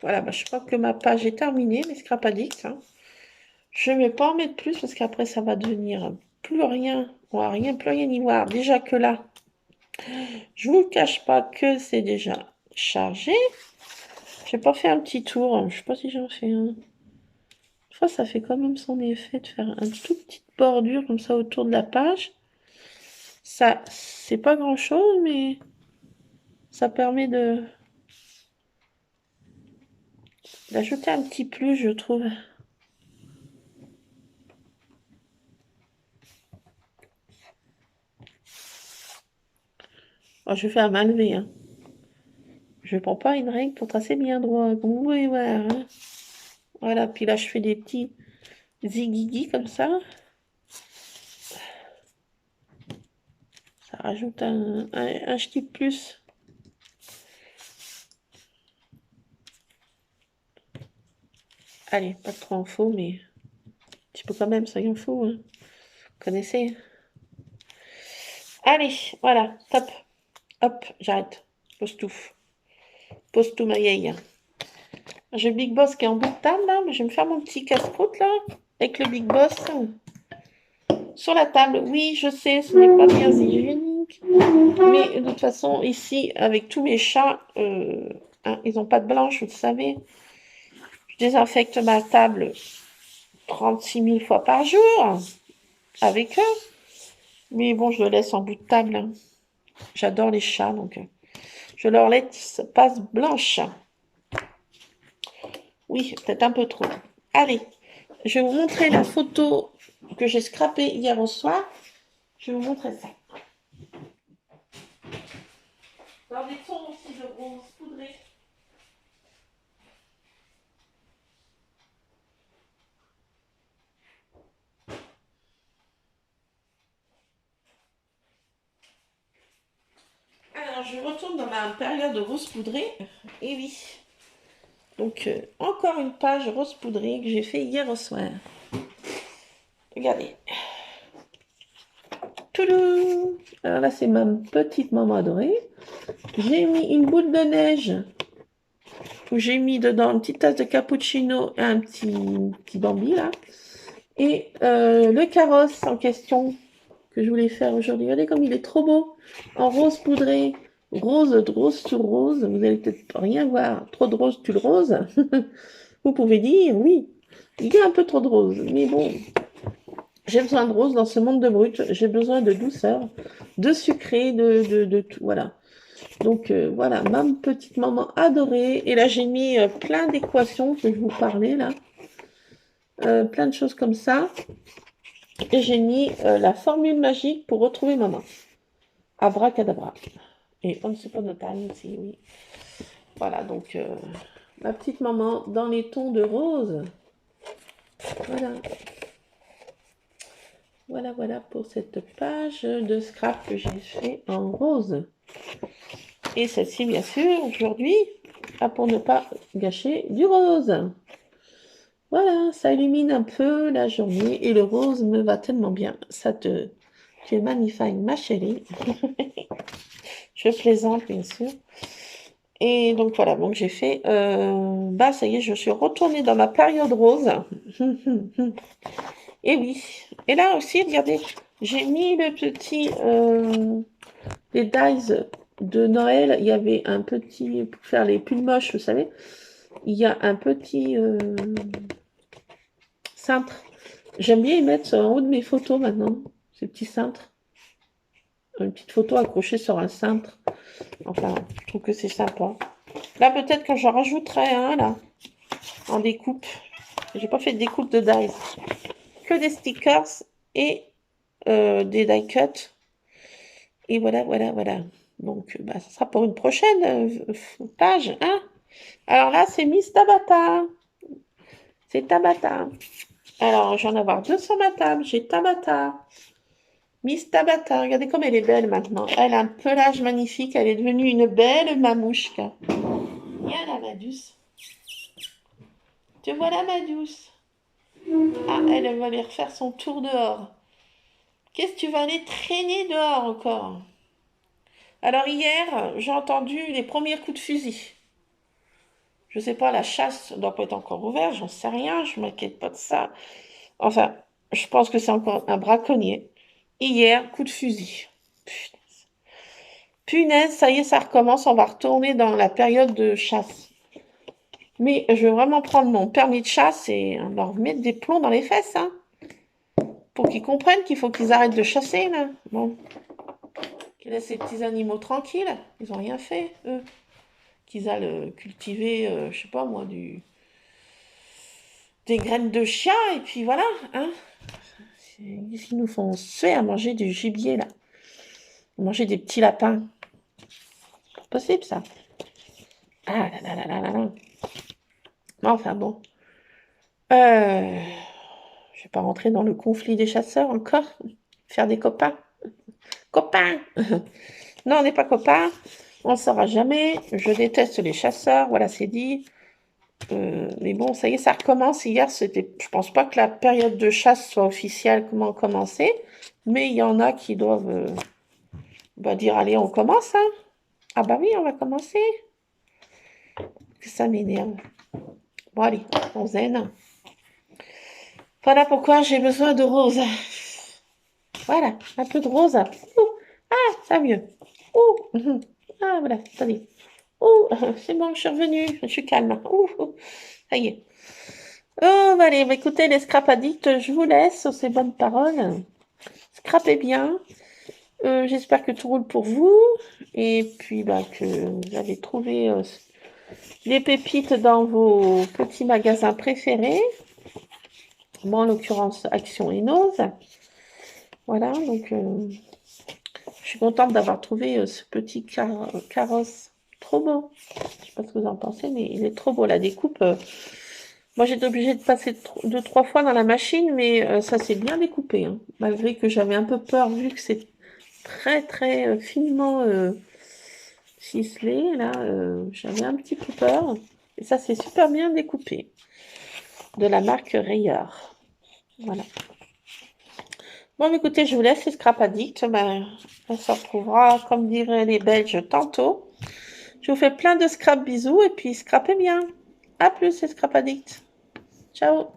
Voilà, bah, je crois que ma page est terminée, les scrap addicts. Hein. Je ne vais pas en mettre plus parce qu'après ça va devenir plus rien. On va rien, plus rien y voir. Déjà que là, je vous cache pas que c'est déjà chargé. Je vais pas faire un petit tour. Je sais pas si j'en fais un. Une fois, ça fait quand même son effet de faire un tout petite bordure comme ça autour de la page. Ça, c'est pas grand chose, mais ça permet d'ajouter un petit plus, je trouve. Oh, je fais un mal levé, hein. Je prends pas une règle pour tracer bien droit, comme vous pouvez voir. Hein. Voilà, puis là, je fais des petits zigigis comme ça. Ça rajoute un petit plus. Allez, pas trop en faux, mais un petit peu quand même, soyons faux. Hein. Vous connaissez. Allez, voilà, top. Hop, j'arrête. Pose tout. Pose tout, ma vieille. J'ai le Big Boss qui est en bout de table, là, mais je vais me faire mon petit casse-croûte, là, avec le Big Boss. Sur la table, oui, je sais, ce n'est pas bien hygiénique. Mais de toute façon, ici, avec tous mes chats, hein, ils n'ont pas de blanche, vous le savez. Je désinfecte ma table 36 000 fois par jour avec eux. Mais bon, je le laisse en bout de table. Hein. J'adore les chats, donc je leur laisse passe blanche. Oui, peut-être un peu trop. Allez, je vais vous montrer la photo que j'ai scrappée hier au soir. Je vais vous montrer ça. Dans des tons aussi de rose poudré. Alors, je retourne dans ma période de rose poudrée. Et oui, Donc, encore une page rose poudrée que j'ai fait hier au soir. Regardez. Toulou! Alors là, c'est ma petite maman adorée. J'ai mis une boule de neige où j'ai mis dedans une petite tasse de cappuccino et un petit bambi là. Et le carrosse en question que je voulais faire aujourd'hui. Regardez comme il est trop beau. En rose poudré. Rose sur rose. Vous allez peut-être rien voir. Trop de rose, tu le rose. Vous pouvez dire oui. Il y a un peu trop de rose. Mais bon, j'ai besoin de rose dans ce monde de brut. J'ai besoin de douceur, de sucré, de tout. Voilà. Donc voilà, ma petite maman adorée. Et là, j'ai mis plein d'équations que je vous parlais là. Plein de choses comme ça. Et j'ai mis la formule magique pour retrouver maman. Abracadabra. Et once upon a time aussi, oui. Voilà, donc ma petite maman dans les tons de rose. Voilà. Voilà pour cette page de scrap que j'ai fait en rose. Et celle-ci, bien sûr, aujourd'hui, pour ne pas gâcher du rose. Voilà, ça illumine un peu la journée et le rose me va tellement bien. Tu es magnifique, ma chérie. Je plaisante, bien sûr. Et donc voilà, donc j'ai fait, ça y est, je suis retournée dans ma période rose. Et oui. Et là aussi, regardez, j'ai mis le petit, les dies de Noël. Il y avait un petit, pour faire les pulls moches, vous savez, il y a un petit cintre. J'aime bien y mettre en haut de mes photos maintenant, ces petits cintres. Une petite photo accrochée sur un cintre. Enfin, je trouve que c'est sympa. Là, peut-être que j'en rajouterai un, là, en découpe. J'ai pas fait de découpe de dies. Que des stickers et des die cuts. Et voilà. Donc, ça sera pour une prochaine page, hein. Alors là, c'est Miss Tabata. C'est Tabata. Alors, j'en ai avoir deux sur ma table. J'ai Tabata. Miss Tabata, regardez comme elle est belle maintenant. Elle a un pelage magnifique. Elle est devenue une belle mamouchka. Viens là, ma douce. Tu vois là, ma douce? Ah, elle va aller refaire son tour dehors. Qu'est-ce que tu vas aller traîner dehors encore? Alors hier, j'ai entendu les premiers coups de fusil. Je sais pas, la chasse doit pas être encore ouverte, j'en sais rien, je m'inquiète pas de ça. Enfin, je pense que c'est encore un braconnier. Hier, coup de fusil. Punaise, ça y est, ça recommence, on va retourner dans la période de chasse. Mais je vais vraiment prendre mon permis de chasse et leur mettre des plombs dans les fesses, hein. Pour qu'ils comprennent qu'il faut qu'ils arrêtent de chasser, là. Bon. Qu'ils laissent ces petits animaux tranquilles. Ils ont rien fait, eux. Qu'ils aillent cultiver, je sais pas moi, des graines de chien, et puis voilà, hein. Ils nous font suer à manger du gibier, là. Manger des petits lapins. C'est pas possible, ça. Ah là là là là là. Enfin bon. Je vais pas rentrer dans le conflit des chasseurs encore. Faire des copains. Copains. Non, on n'est pas copains. On ne saura jamais. Je déteste les chasseurs. Voilà, c'est dit. Mais bon, ça y est, ça recommence. Hier, je pense pas que la période de chasse soit officielle, comment commencer. Mais il y en a qui doivent dire, allez, on commence, hein. Ah bah oui, on va commencer. Ça m'énerve. Bon, allez, on zen. Voilà pourquoi j'ai besoin de rose. Voilà, un peu de rose. Ouh. Ah, ça va mieux. Ouh. Ah, voilà, attendez. Ouh, c'est bon, je suis revenue. Je suis calme. Ouh. Ça y est. Oh, bah allez, écoutez, les scrap addicts, je vous laisse sur ces bonnes paroles. Scrapez bien. J'espère que tout roule pour vous. Et puis, que vous avez trouvé les pépites dans vos petits magasins préférés. Moi, en l'occurrence, Action et Nose. Voilà, donc je suis contente d'avoir trouvé ce petit carrosse. Trop beau. Je sais pas ce que vous en pensez, mais il est trop beau. La découpe, moi j'étais obligée de passer 2-3 fois dans la machine, mais ça s'est bien découpé, hein. Malgré que j'avais un peu peur, vu que c'est très très finement ficelé, là, j'avais un petit peu peur. Et ça, c'est super bien découpé. De la marque Rayard. Voilà. Bon, écoutez, je vous laisse, les Scrap Addict. Ben, on se retrouvera, comme diraient les Belges, tantôt. Je vous fais plein de scrap bisous et puis scrapez bien. À plus, les Scrap Addict. Ciao.